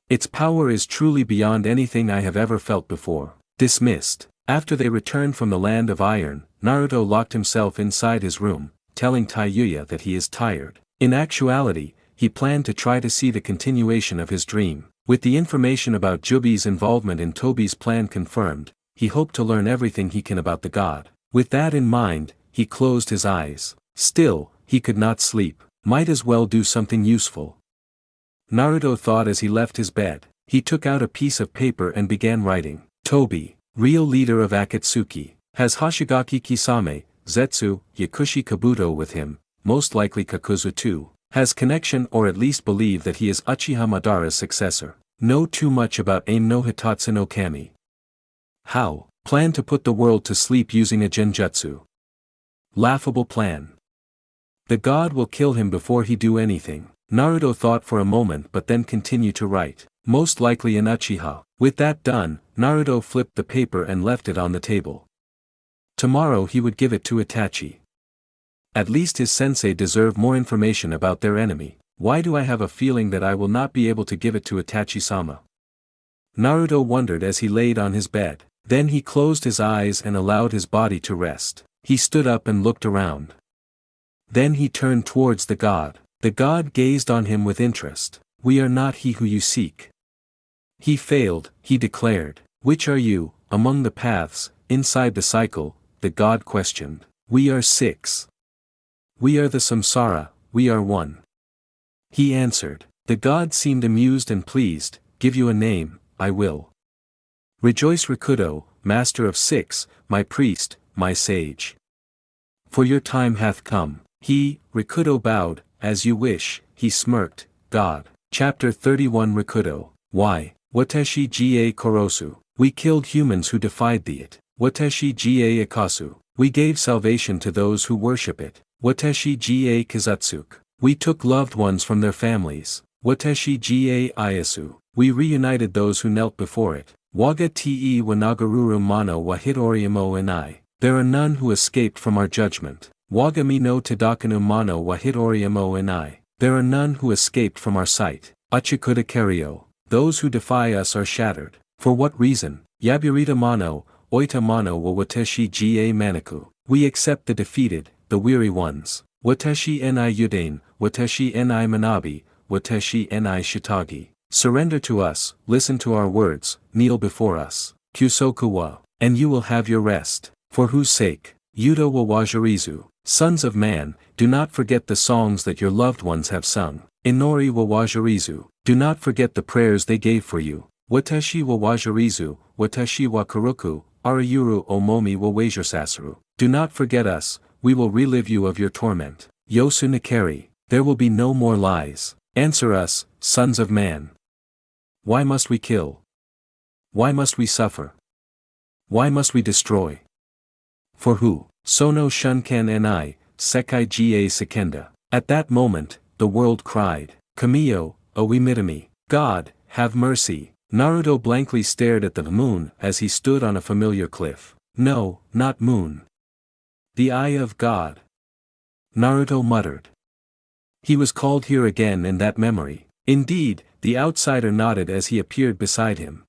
Its power is truly beyond anything I have ever felt before. Dismissed. After they returned from the land of iron, Naruto locked himself inside his room, telling TAYUYA that he is tired. In actuality, he planned to try to see the continuation of his dream. With the information about Jubi's involvement in Tobi's plan confirmed, he hoped to learn everything he can about the god. With that in mind, he closed his eyes. Still, he could not sleep. Might as well do something useful. Naruto thought as he left his bed. He took out a piece of paper and began writing. Tobi, real leader of Akatsuki, has Hoshigaki Kisame, Zetsu, Yakushi Kabuto with him, most likely Kakuzu too. Has connection or at least believe that he is Uchiha Madara's successor. Know too much about Aim no Hitatsu no Kami. How? Plan to put the world to sleep using a genjutsu. Laughable plan. The god will kill him before he do anything. Naruto thought for a moment but then continued to write. Most likely an Uchiha. With that done, Naruto flipped the paper and left it on the table. Tomorrow he would give it to Itachi. At least his sensei deserve more information about their enemy. Why do I have a feeling that I will not be able to give it to Itachi-sama? Naruto wondered as he laid on his bed. Then he closed his eyes and allowed his body to rest. He stood up and looked around. Then he turned towards the god. The god gazed on him with interest. We are not he who you seek. He failed, he declared. Which are you, among the paths, inside the cycle? The god questioned. We are 6. We are the samsara, we are one. He answered. The god seemed amused and pleased. Give you a name, I will. Rejoice Rikudo, master of 6, my priest, my sage. For your time hath come. He, Rikudo bowed. As you wish, he smirked. God. Chapter 31 Rikudo. Why? Watashi ga korosu. We killed humans who defied the it. Watashi ga ikasu. We gave salvation to those who worship it. Watashi ga kizatsuk. We took loved ones from their families. Watashi ga iasu. We reunited those who knelt before it. Waga te wa nagaruru mano wa hitoriamo enai. There are none who escaped from our judgment. Wagami no tadakanu mano wa hitoriamo enai. There are none who escaped from our sight. Uchikuda kerio. Those who defy us are shattered. For what reason? Yaburita mano, oita mano wa watashi ga manaku. We accept the defeated, the weary ones. Watashi ni yudane, watashi ni manabi, watashi ni shitagi. Surrender to us, listen to our words, kneel before us. Kusoku wa. And you will have your rest. For whose sake? Yudo wa wajirizu. Sons of man, do not forget the songs that your loved ones have sung. Inori wa wajirizu. Do not forget the prayers they gave for you. Watashi wa wajirizu, watashi wa kuruku, arayuru omomi wa wajisasaru. Do not forget us, we will relive you of your torment. Yosu Nikeri, there will be no more lies. Answer us, sons of man. Why must we kill? Why must we suffer? Why must we destroy? For who? Sono shunken ni, sekai ga sekenda. At that moment, the world cried. Kamiyo, owimitami. God, have mercy. Naruto blankly stared at the moon as he stood on a familiar cliff. No, not moon. The eye of God. Naruto muttered. He was called here again in that memory. Indeed, the outsider nodded as he appeared beside him.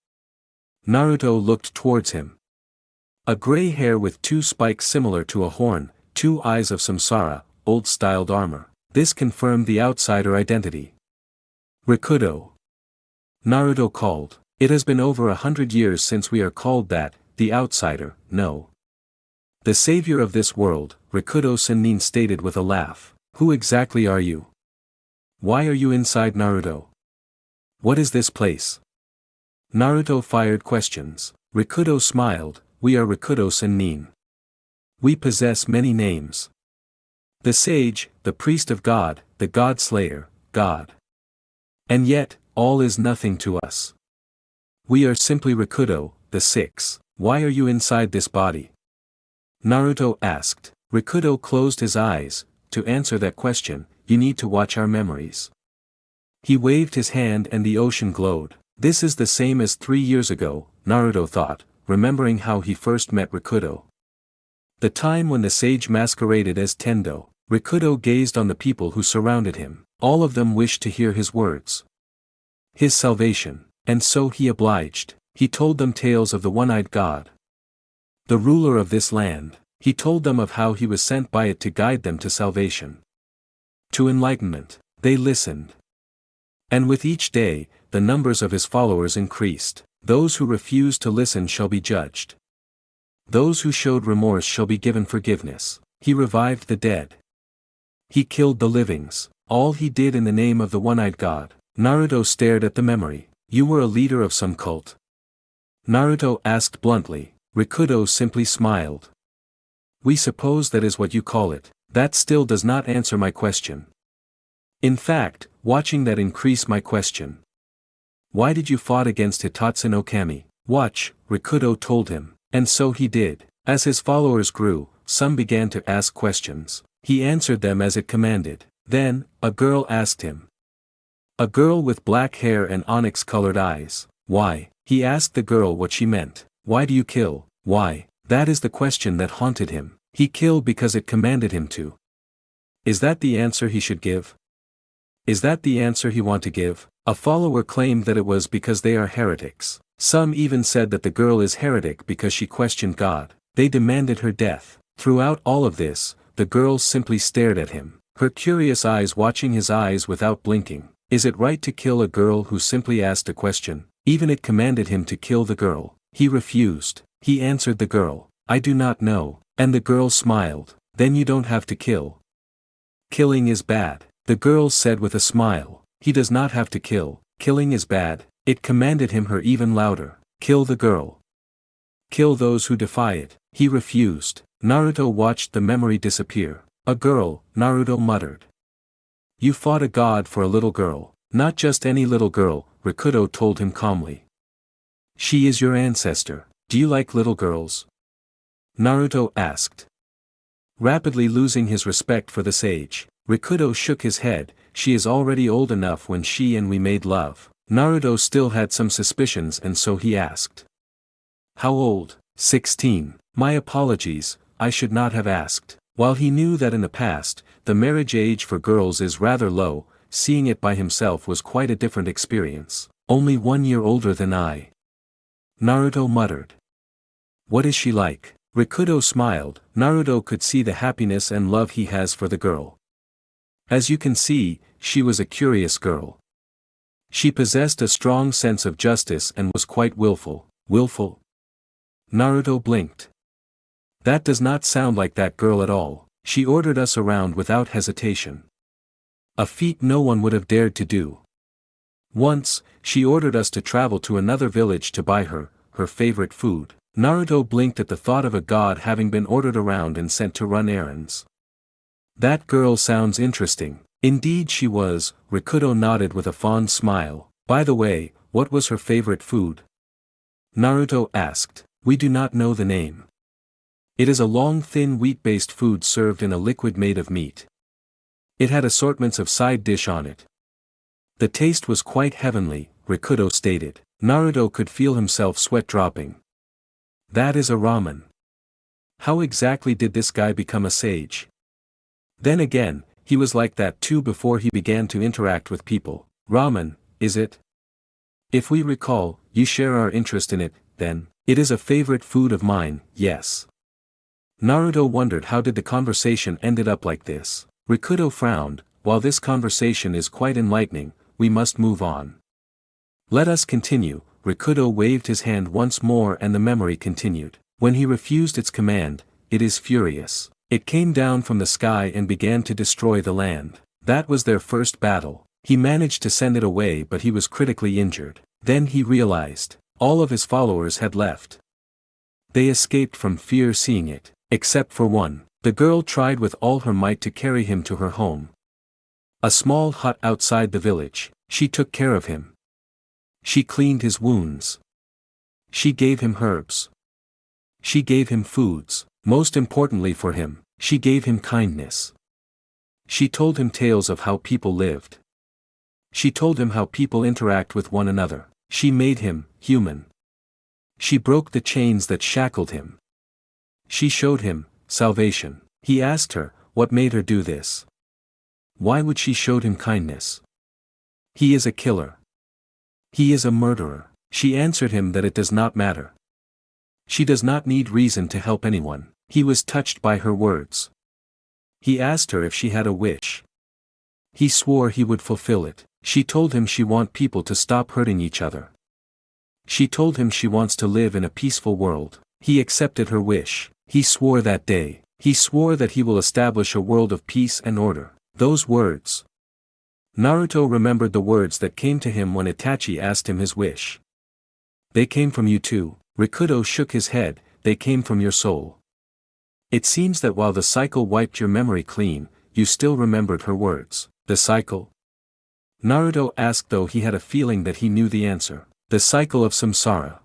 Naruto looked towards him. A gray hair with 2 spikes similar to a horn, 2 eyes of samsara, old-styled armor. This confirmed the outsider identity. Rikudo. Naruto called. It has been over 100 years since we are called that, the outsider, no. The savior of this world, Rikudo Sennin stated with a laugh. Who exactly are you? Why are you inside Naruto? What is this place? Naruto fired questions. Rikudo smiled. We are Rikudo Sennin. We possess many names. The sage, the priest of God, the God slayer, God. And yet, all is nothing to us. We are simply Rikudo, the six. Why are you inside this body? Naruto asked. Rikudo closed his eyes. To answer that question, you need to watch our memories. He waved his hand and the ocean glowed. This is the same as 3 years ago, Naruto thought, remembering how he first met Rikudo. The time when the sage masqueraded as Tendo. Rikudo gazed on the people who surrounded him. All of them wished to hear his words. His salvation. And so he obliged. He told them tales of the one-eyed god, the ruler of this land. He told them of how he was sent by it to guide them to salvation, to enlightenment. They listened. And with each day, the numbers of his followers increased. Those who refused to listen shall be judged. Those who showed remorse shall be given forgiveness. He revived the dead. He killed the livings. All he did in the name of the one-eyed god. Naruto stared at the memory. You were a leader of some cult? Naruto asked bluntly. Rikudo simply smiled. We suppose that is what you call it. That still does not answer my question. In fact, watching that increase my question. Why did you fought against Hitatsu no Kami? Watch, Rikudo told him. And so he did. As his followers grew, some began to ask questions. He answered them as it commanded. Then, a girl asked him. A girl with black hair and onyx-colored eyes. Why? He asked the girl what she meant. Why do you kill? Why? That is the question that haunted him. He killed because it commanded him to. Is that the answer he should give? Is that the answer he want to give? A follower claimed that it was because they are heretics. Some even said that the girl is heretic because she questioned God. They demanded her death. Throughout all of this, the girl simply stared at him, her curious eyes watching his eyes without blinking. Is it right to kill a girl who simply asked a question? Even it commanded him to kill the girl. He refused. He answered the girl, I do not know, and the girl smiled. Then you don't have to kill. Killing is bad, the girl said with a smile. He does not have to kill. Killing is bad. It commanded him her even louder. Kill the girl. Kill those who defy it. He refused. Naruto watched the memory disappear. A girl, Naruto muttered. You fought a god for a little girl. Not just any little girl, Rikudo told him calmly. She is your ancestor. Do you like little girls? Naruto asked. Rapidly losing his respect for the sage, Rikudo shook his head. She is already old enough when she and we made love. Naruto still had some suspicions and so he asked. How old? 16. My apologies, I should not have asked. While he knew that in the past, the marriage age for girls is rather low, seeing it by himself was quite a different experience. Only 1 year older than I. Naruto muttered. What is she like? Rikudo smiled. Naruto could see the happiness and love he has for the girl. As you can see, she was a curious girl. She possessed a strong sense of justice and was quite willful. Willful? Naruto blinked. That does not sound like that girl at all. She ordered us around without hesitation. A feat no one would have dared to do. Once, she ordered us to travel to another village to buy her favorite food. Naruto blinked at the thought of a god having been ordered around and sent to run errands. That girl sounds interesting. Indeed she was. Rikudo nodded with a fond smile. By the way, what was her favorite food? Naruto asked. We do not know the name. It is a long thin wheat-based food served in a liquid made of meat. It had assortments of side dish on it. The taste was quite heavenly, Rikudo stated. Naruto could feel himself sweat dropping. That is a ramen. How exactly did this guy become a sage? Then again, he was like that too before he began to interact with people. Ramen, is it? If we recall, you share our interest in it, then. It is a favorite food of mine, yes. Naruto wondered how did the conversation ended up like this. Rikudo frowned. While this conversation is quite enlightening, we must move on. Let us continue. Rikudo waved his hand once more and the memory continued. When he refused its command, it is furious. It came down from the sky and began to destroy the land. That was their first battle. He managed to send it away but he was critically injured. Then he realized. All of his followers had left. They escaped from fear seeing it, except for one. The girl tried with all her might to carry him to her home. A small hut outside the village. She took care of him. She cleaned his wounds. She gave him herbs. She gave him foods. Most importantly for him, she gave him kindness. She told him tales of how people lived. She told him how people interact with one another. She made him human. She broke the chains that shackled him. She showed him salvation. He asked her, what made her do this? Why would she show him kindness? He is a killer. He is a murderer. She answered him that it does not matter. She does not need reason to help anyone. He was touched by her words. He asked her if she had a wish. He swore he would fulfill it. She told him she wants people to stop hurting each other. She told him she wants to live in a peaceful world. He accepted her wish. He swore that day. He swore that he will establish a world of peace and order. Those words. Naruto remembered the words that came to him when Itachi asked him his wish. They came from you too. Rikudo shook his head, they came from your soul. It seems that while the cycle wiped your memory clean, you still remembered her words. The cycle? Naruto asked, though he had a feeling that he knew the answer. The cycle of samsara.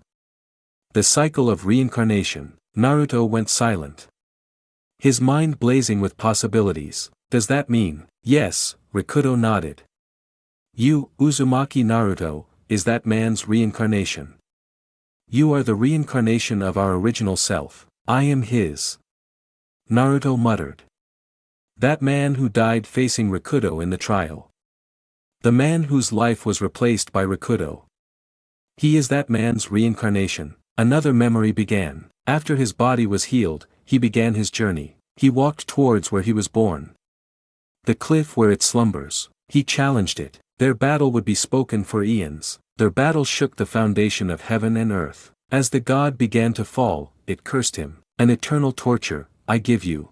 The cycle of reincarnation. Naruto went silent. His mind blazing with possibilities. Does that mean? Yes, Rikudo nodded. You, Uzumaki Naruto, is that man's reincarnation. You are the reincarnation of our original self. I am his. Naruto muttered. That man who died facing Rikudo in the trial. The man whose life was replaced by Rikudo. He is that man's reincarnation. Another memory began. After his body was healed, he began his journey. He walked towards where he was born. The cliff where it slumbers. He challenged it. Their battle would be spoken for eons. Their battle shook the foundation of heaven and earth. As the god began to fall, it cursed him. An eternal torture, I give you.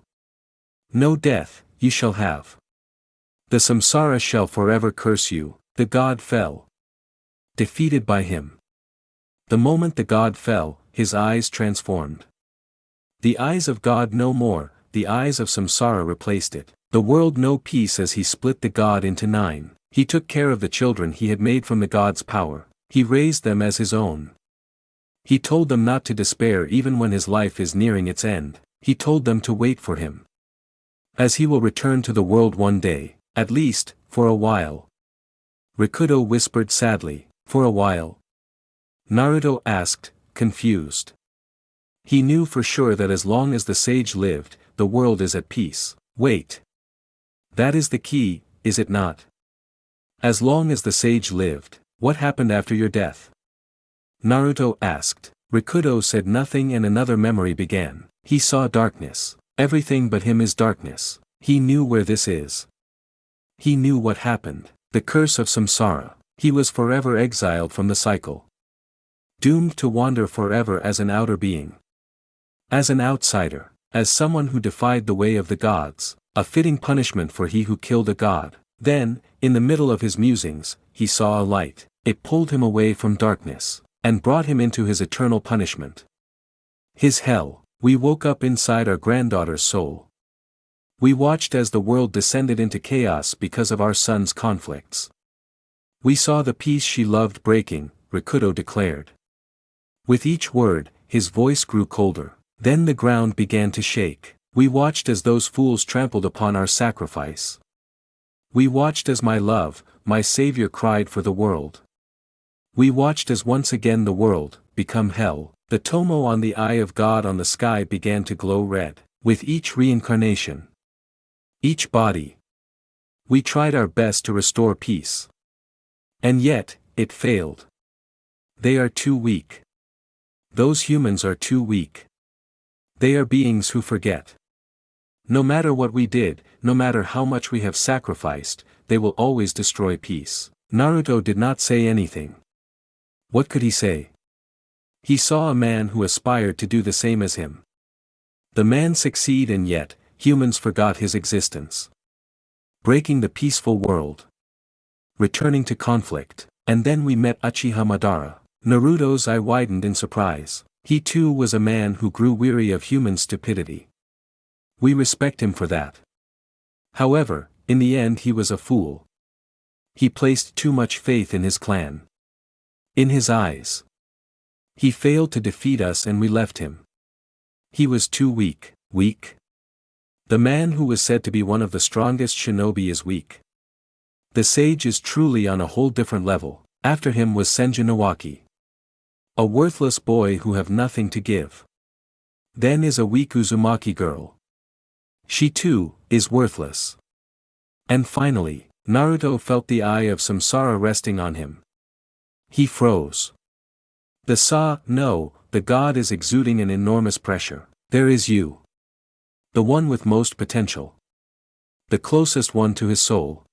No death, you shall have. The samsara shall forever curse you. The god fell. Defeated by him. The moment the god fell, his eyes transformed. The eyes of God no more, the eyes of samsara replaced it. The world no peace as he split the god into 9. He took care of the children he had made from the god's power. He raised them as his own. He told them not to despair even when his life is nearing its end. He told them to wait for him. As he will return to the world one day, at least, for a while. Rikudo whispered sadly, for a while. Naruto asked, confused. He knew for sure that as long as the sage lived, the world is at peace. Wait. That is the key, is it not? As long as the sage lived, what happened after your death? Naruto asked. Rikudo said nothing and another memory began. He saw darkness. Everything but him is darkness. He knew where this is. He knew what happened. The curse of samsara. He was forever exiled from the cycle. Doomed to wander forever as an outer being. As an outsider. As someone who defied the way of the gods. A fitting punishment for he who killed a god. Then, in the middle of his musings, he saw a light. It pulled him away from darkness, and brought him into his eternal punishment. His hell. We woke up inside our granddaughter's soul. We watched as the world descended into chaos because of our son's conflicts. We saw the peace she loved breaking, Rikudo declared. With each word, his voice grew colder. Then the ground began to shake. We watched as those fools trampled upon our sacrifice. We watched as my love, my savior cried for the world. We watched as once again the world, become hell. The tomo on the eye of God on the sky began to glow red. With each reincarnation. Each body. We tried our best to restore peace. And yet, it failed. They are too weak. Those humans are too weak. They are beings who forget. No matter what we did, no matter how much we have sacrificed, they will always destroy peace. Naruto did not say anything. What could he say? He saw a man who aspired to do the same as him. The man succeed and yet, humans forgot his existence. Breaking the peaceful world. Returning to conflict. And then we met Uchiha Madara. Naruto's eye widened in surprise. He too was a man who grew weary of human stupidity. We respect him for that. However, in the end he was a fool. He placed too much faith in his clan. In his eyes. He failed to defeat us and we left him. He was too weak. Weak? The man who was said to be one of the strongest shinobi is weak. The sage is truly on a whole different level. After him was Senju Nawaki. A worthless boy who have nothing to give. Then is a weak Uzumaki girl. She too, is worthless. And finally, Naruto felt the eye of Samsara resting on him. He froze. The god is exuding an enormous pressure. There is you. The one with most potential. The closest one to his soul.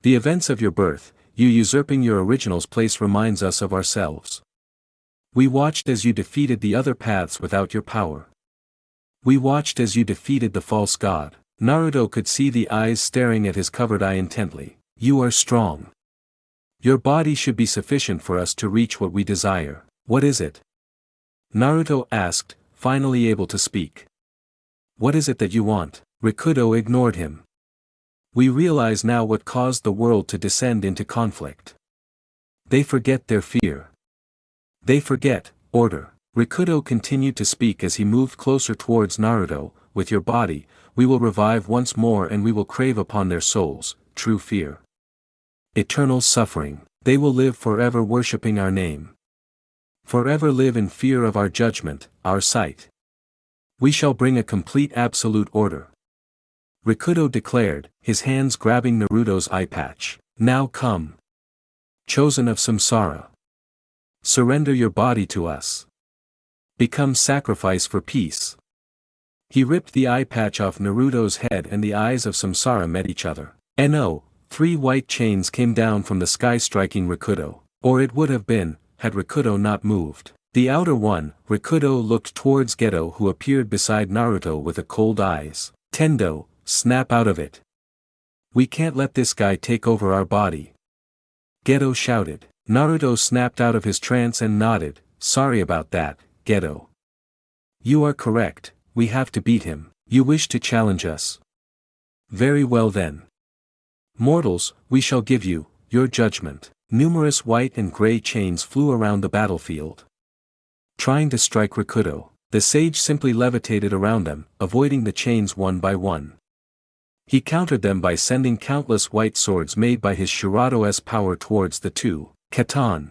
The events of your birth, you usurping your original's place reminds us of ourselves. We watched as you defeated the other paths without your power. We watched as you defeated the false god. Naruto could see the eyes staring at his covered eye intently. You are strong. Your body should be sufficient for us to reach what we desire. What is it? Naruto asked, finally able to speak. What is it that you want? Rikudo ignored him. We realize now what caused the world to descend into conflict. They forget their fear. They forget order. Rikudo continued to speak as he moved closer towards Naruto. With your body, we will revive once more and we will crave upon their souls, true fear. Eternal suffering. They will live forever worshipping our name. Forever live in fear of our judgment, our sight. We shall bring a complete absolute order. Rikudo declared, his hands grabbing Naruto's eye patch. Now come. Chosen of Samsara. Surrender your body to us. Become sacrifice for peace. He ripped the eye patch off Naruto's head and the eyes of Samsara met each other. No, 3 white chains came down from the sky striking Rikudo. Or it would have been, had Rikudo not moved. The outer one, Rikudo looked towards Geto who appeared beside Naruto with a cold eyes. Tendo, snap out of it. We can't let this guy take over our body. Geto shouted. Naruto snapped out of his trance and nodded. Sorry about that, Geto. You are correct, we have to beat him. You wish to challenge us? Very well then. Mortals, we shall give you your judgment. Numerous white and gray chains flew around the battlefield. Trying to strike Rikudo, the sage simply levitated around them, avoiding the chains one by one. He countered them by sending countless white swords made by his Shirato-S power towards the two. Katan.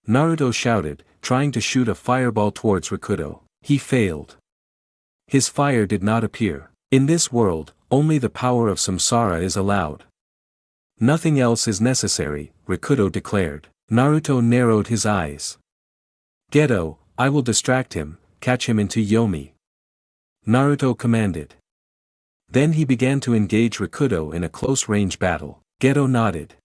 Naruto shouted, trying to shoot a fireball towards Rikudo. He failed. His fire did not appear. In this world, only the power of Samsara is allowed. Nothing else is necessary, Rikudo declared. Naruto narrowed his eyes. Geto, I will distract him, catch him into Yomi. Naruto commanded. Then he began to engage Rikudo in a close-range battle. Geto nodded.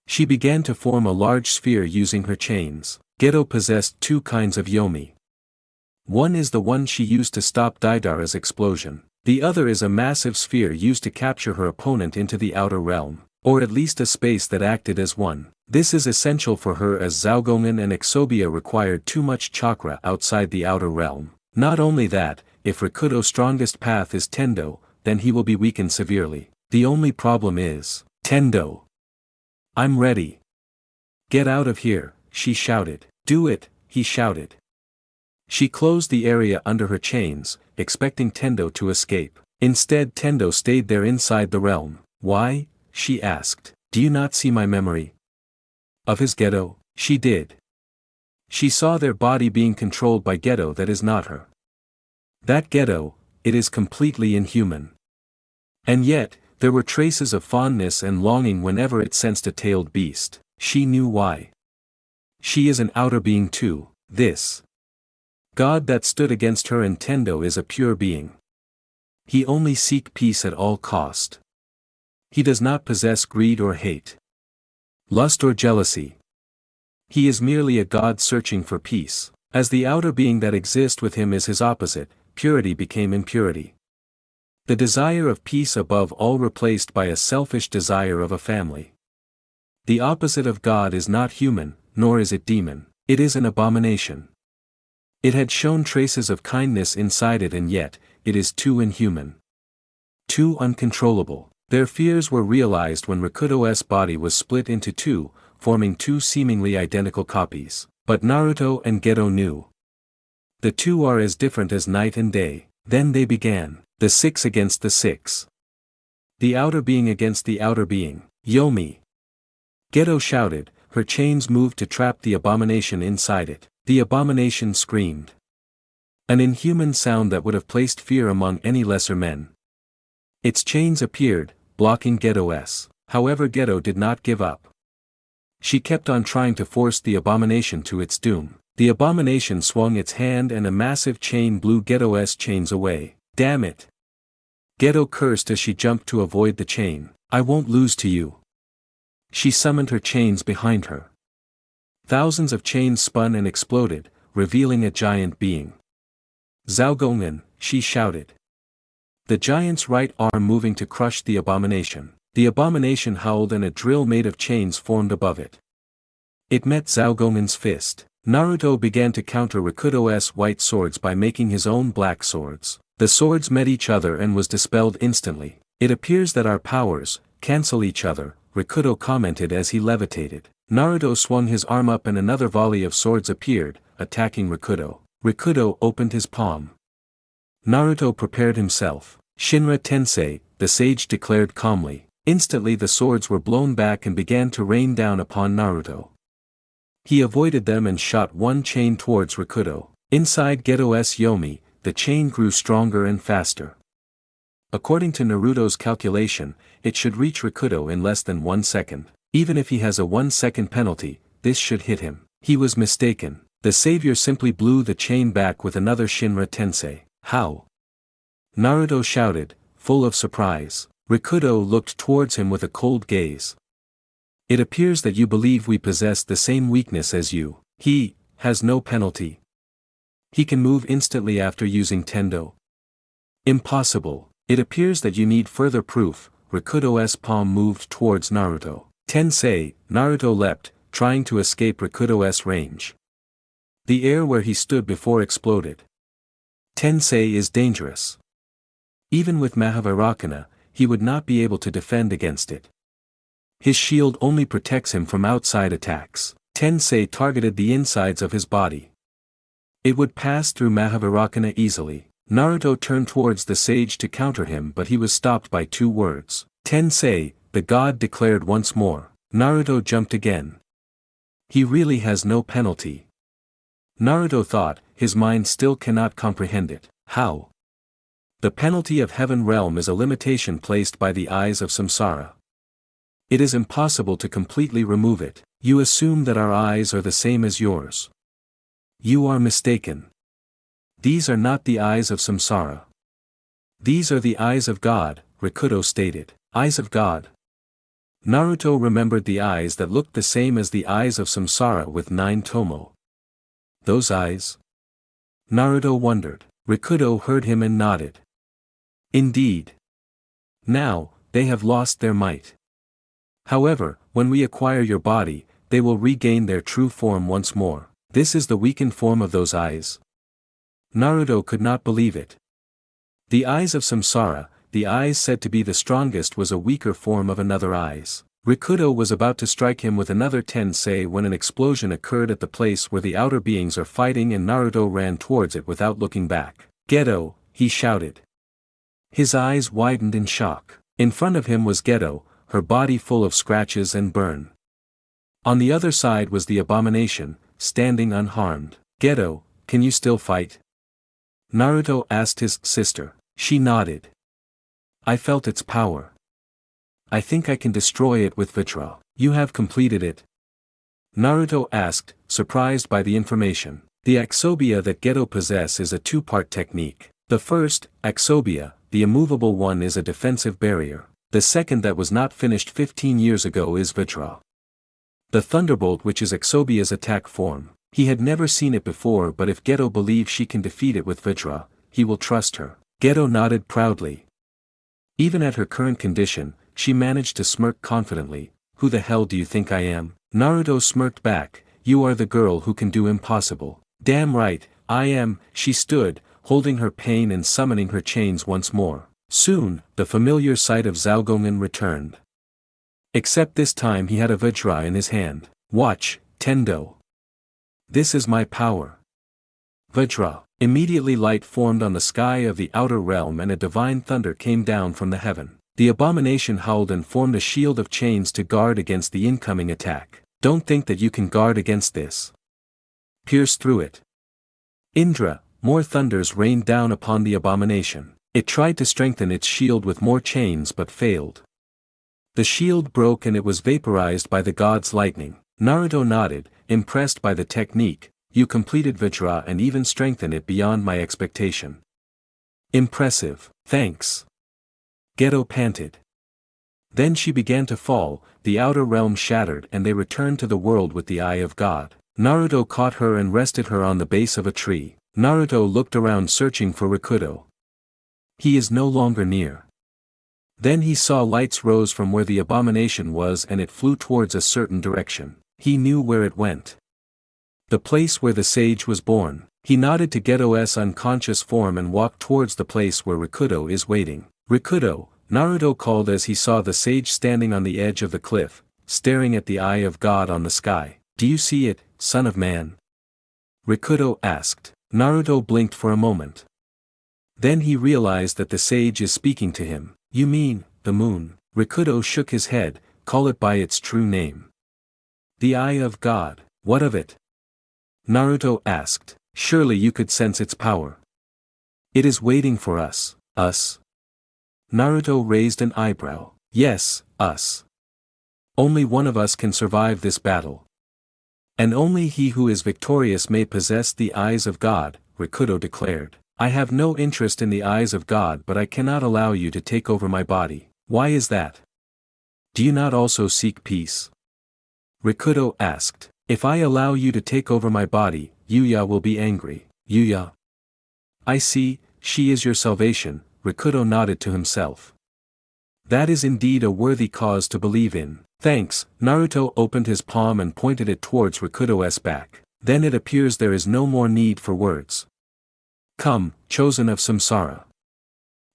She began to form a large sphere using her chains. Geto possessed 2 kinds of Yomi. One is the one she used to stop Deidara's explosion. The other is a massive sphere used to capture her opponent into the outer realm, or at least a space that acted as one. This is essential for her as Zaogongan and Exobia required too much chakra outside the outer realm. Not only that, if Rikudo's strongest path is Tendo, then he will be weakened severely. The only problem is, Tendo. I'm ready. Get out of here, she shouted. Do it, he shouted. She closed the area under her chains, expecting Tendo to escape. Instead Tendo stayed there inside the realm. Why? She asked. Do you not see my memory? Of his Geto? She did. She saw their body being controlled by Geto that is not her. That Geto, it is completely inhuman. And yet, there were traces of fondness and longing whenever it sensed a tailed beast. She knew why. She is an outer being too. This God that stood against her and Tendo is a pure being. He only seek peace at all cost. He does not possess greed or hate, lust or jealousy. He is merely a God searching for peace. As the outer being that exists with him is his opposite, purity became impurity. The desire of peace above all replaced by a selfish desire of a family. The opposite of God is not human, nor is it demon. It is an abomination. It had shown traces of kindness inside it and yet, it is too inhuman. Too uncontrollable. Their fears were realized when Rikudo's body was split into 2, forming 2 seemingly identical copies. But Naruto and Geto knew. The two are as different as night and day. Then they began, the six against the six. The outer being against the outer being. Yomi! Geto shouted, her chains moved to trap the abomination inside it. The abomination screamed. An inhuman sound that would have placed fear among any lesser men. Its chains appeared, blocking Geto's. However, Geto did not give up. She kept on trying to force the abomination to its doom. The abomination swung its hand and a massive chain blew Geto's chains away. Damn it! Geto cursed as she jumped to avoid the chain. I won't lose to you. She summoned her chains behind her. Thousands of chains spun and exploded, revealing a giant being. Zhaogongan, she shouted. The giant's right arm moving to crush the abomination. The abomination howled and a drill made of chains formed above it. It met Zhaogongan's fist. Naruto began to counter Rikudo's white swords by making his own black swords. The swords met each other and was dispelled instantly. It appears that our powers cancel each other, Rikudo commented as he levitated. Naruto swung his arm up and another volley of swords appeared, attacking Rikudo. Rikudo opened his palm. Naruto prepared himself. Shinra Tensei, the sage declared calmly. Instantly the swords were blown back and began to rain down upon Naruto. He avoided them and shot one chain towards Rikudo. Inside Geto's Yomi, the chain grew stronger and faster. According to Naruto's calculation, it should reach Rikudo in less than 1 second. Even if he has a 1-second penalty, this should hit him. He was mistaken. The savior simply blew the chain back with another Shinra Tensei. How? Naruto shouted, full of surprise. Rikudo looked towards him with a cold gaze. It appears that you believe we possess the same weakness as you. He has no penalty. He can move instantly after using Tendo. Impossible. It appears that you need further proof. Rikudo's palm moved towards Naruto. Tensei, Naruto leapt, trying to escape Rikudo's range. The air where he stood before exploded. Tensei is dangerous. Even with Mahavairakana, he would not be able to defend against it. His shield only protects him from outside attacks. Tensei targeted the insides of his body. It would pass through Mahavairakana easily. Naruto turned towards the sage to counter him, but he was stopped by 2 words. Tensei, the god declared once more. Naruto jumped again. He really has no penalty. Naruto thought, his mind still cannot comprehend it. How? The penalty of Heaven Realm is a limitation placed by the eyes of samsara. It is impossible to completely remove it. You assume that our eyes are the same as yours. You are mistaken. These are not the eyes of samsara. These are the eyes of God, Rikudo stated. Eyes of God. Naruto remembered the eyes that looked the same as the eyes of samsara with 9 tomo. Those eyes? Naruto wondered. Rikudo heard him and nodded. Indeed. Now, they have lost their might. However, when we acquire your body, they will regain their true form once more. This is the weakened form of those eyes. Naruto could not believe it. The eyes of samsara, the eyes said to be the strongest, was a weaker form of another eyes. Rikudo was about to strike him with another tensei when an explosion occurred at the place where the outer beings are fighting and Naruto ran towards it without looking back. Geto, he shouted. His eyes widened in shock. In front of him was Geto, her body full of scratches and burn. On the other side was the abomination, standing unharmed. Geto, can you still fight? Naruto asked his sister. She nodded. I felt its power. I think I can destroy it with Vitra. You have completed it? Naruto asked, surprised by the information. The Aksobia that Geto possess is a 2-part technique. The first, Aksobia, the immovable one, is a defensive barrier. The second, that was not finished 15 years ago, is Vitra. The Thunderbolt, which is Aksobia's attack form. He had never seen it before, but if Geto believes she can defeat it with Vitra, he will trust her. Geto nodded proudly. Even at her current condition, she managed to smirk confidently. Who the hell do you think I am? Naruto smirked back. You are the girl who can do impossible. Damn right, I am. She stood, holding her pain and summoning her chains once more. Soon, the familiar sight of Zhaogongan returned. Except this time he had a Vajra in his hand. Watch, Tendo. This is my power. Vajra. Immediately light formed on the sky of the outer realm and a divine thunder came down from the heaven. The abomination howled and formed a shield of chains to guard against the incoming attack. Don't think that you can guard against this. Pierce through it. Indra, more thunders rained down upon the abomination. It tried to strengthen its shield with more chains but failed. The shield broke and it was vaporized by the god's lightning. Naruto nodded, impressed by the technique. You completed Vajra and even strengthened it beyond my expectation. Impressive, thanks. Geto panted. Then she began to fall, the outer realm shattered and they returned to the world with the eye of God. Naruto caught her and rested her on the base of a tree. Naruto looked around searching for Rikudo. He is no longer near. Then he saw lights rose from where the abomination was and it flew towards a certain direction. He knew where it went. The place where the sage was born. He nodded to Geto's unconscious form and walked towards the place where Rikudo is waiting. Rikudo, Naruto called as he saw the sage standing on the edge of the cliff, staring at the eye of God on the sky. Do you see it, son of man? Rikudo asked. Naruto blinked for a moment. Then he realized that the sage is speaking to him. You mean, the moon? Rikudo shook his head, call it by its true name. The eye of God, what of it? Naruto asked. Surely you could sense its power. It is waiting for us. Us? Naruto raised an eyebrow. Yes, us. Only one of us can survive this battle. And only he who is victorious may possess the eyes of God, Rikudo declared. I have no interest in the eyes of God but I cannot allow you to take over my body. Why is that? Do you not also seek peace? Rikudo asked. If I allow you to take over my body, Yuya will be angry. Yuya? I see, she is your salvation, Rikudo nodded to himself. That is indeed a worthy cause to believe in. Thanks, Naruto opened his palm and pointed it towards Rikudo's back. Then it appears there is no more need for words. Come, chosen of Samsara.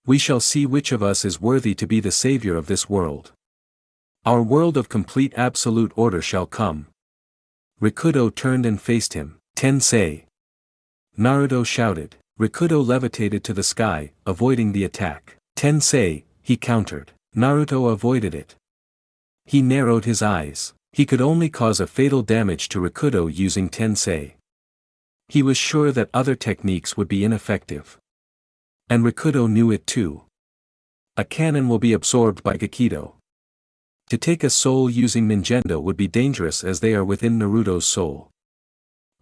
We shall see which of us is worthy to be the savior of this world. Our world of complete absolute order shall come. Rikudo turned and faced him. Tensei! Naruto shouted. Rikudo levitated to the sky, avoiding the attack. Tensei, he countered. Naruto avoided it. He narrowed his eyes. He could only cause a fatal damage to Rikudo using Tensei. He was sure that other techniques would be ineffective. And Rikudo knew it too. A cannon will be absorbed by Gakido. To take a soul using Ninjendo would be dangerous as they are within Naruto's soul.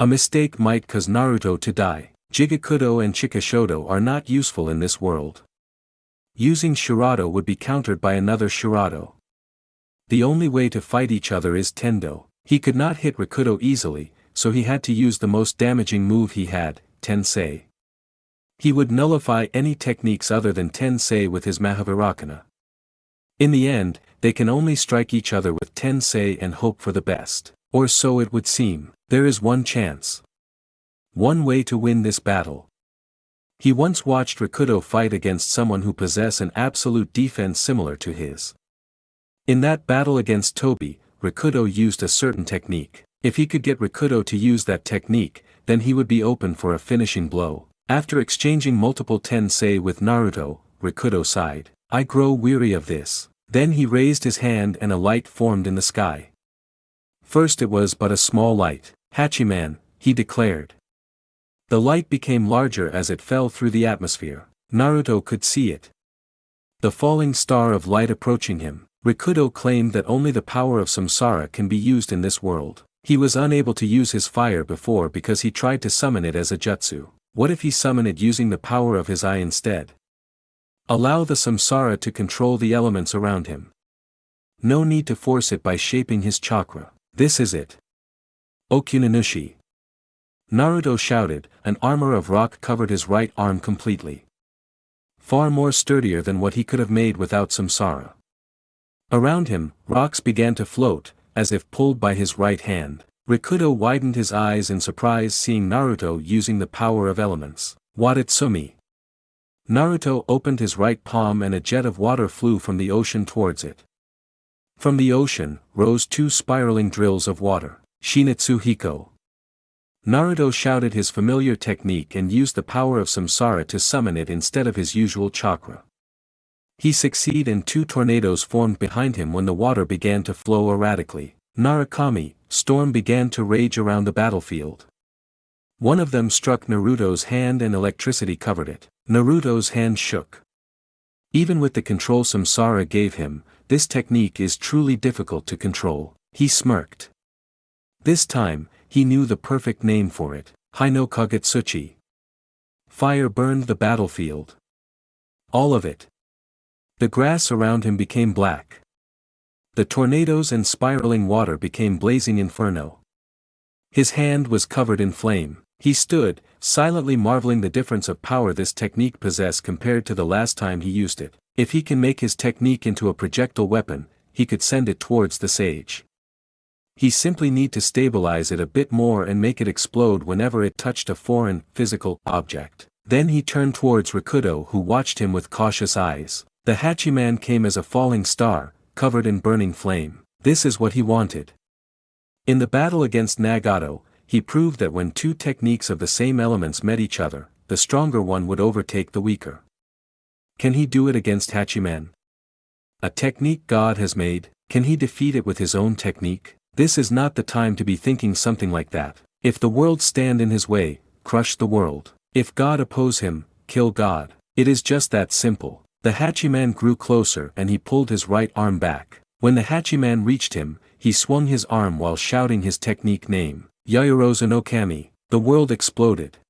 A mistake might cause Naruto to die. Jigakudo and Chikashodo are not useful in this world. Using Shirado would be countered by another Shirado. The only way to fight each other is Tendo. He could not hit Rikudo easily, so he had to use the most damaging move he had, Tensei. He would nullify any techniques other than Tensei with his Mahavairakana. In the end, they can only strike each other with Tensei and hope for the best. Or so it would seem. There is one chance. One way to win this battle. He once watched Rikudo fight against someone who possessed an absolute defense similar to his. In that battle against Tobi, Rikudo used a certain technique. If he could get Rikudo to use that technique, then he would be open for a finishing blow. After exchanging multiple Tensei with Naruto, Rikudo sighed. I grow weary of this. Then he raised his hand and a light formed in the sky. First it was but a small light. Hachiman, he declared. The light became larger as it fell through the atmosphere. Naruto could see it. The falling star of light approaching him. Rikudo claimed that only the power of Samsara can be used in this world. He was unable to use his fire before because he tried to summon it as a jutsu. What if he summoned it using the power of his eye instead? Allow the Samsara to control the elements around him. No need to force it by shaping his chakra. This is it. Okunanushi. Naruto shouted, an armor of rock covered his right arm completely. Far more sturdier than what he could have made without Samsara. Around him, rocks began to float, as if pulled by his right hand. Rikudo widened his eyes in surprise seeing Naruto using the power of elements. Watatsumi. Naruto opened his right palm and a jet of water flew from the ocean towards it. From the ocean, rose two spiraling drills of water. Shinitsu Hiko. Naruto shouted his familiar technique and used the power of samsara to summon it instead of his usual chakra. He succeeded and two tornadoes formed behind him when the water began to flow erratically. Narukami, storm began to rage around the battlefield. One of them struck Naruto's hand and electricity covered it. Naruto's hand shook. Even with the control samsara gave him, this technique is truly difficult to control. He smirked. This time, he knew the perfect name for it. Haino Kagetsuchi. Fire burned the battlefield. All of it. The grass around him became black. The tornadoes and spiraling water became blazing inferno. His hand was covered in flame. He stood, silently marveling the difference of power this technique possessed compared to the last time he used it. If he can make his technique into a projectile weapon, he could send it towards the sage. He simply need to stabilize it a bit more and make it explode whenever it touched a foreign, physical object. Then he turned towards Rikudo, who watched him with cautious eyes. The Hachiman came as a falling star, covered in burning flame. This is what he wanted. In the battle against Nagato, he proved that when two techniques of the same elements met each other, the stronger one would overtake the weaker. Can he do it against Hachiman? A technique God has made, can he defeat it with his own technique? This is not the time to be thinking something like that. If the world stand in his way, crush the world. If God oppose him, kill God. It is just that simple. The Hachiman grew closer and he pulled his right arm back. When the Hachiman reached him, he swung his arm while shouting his technique name. Yayorozu no Kami. The world exploded.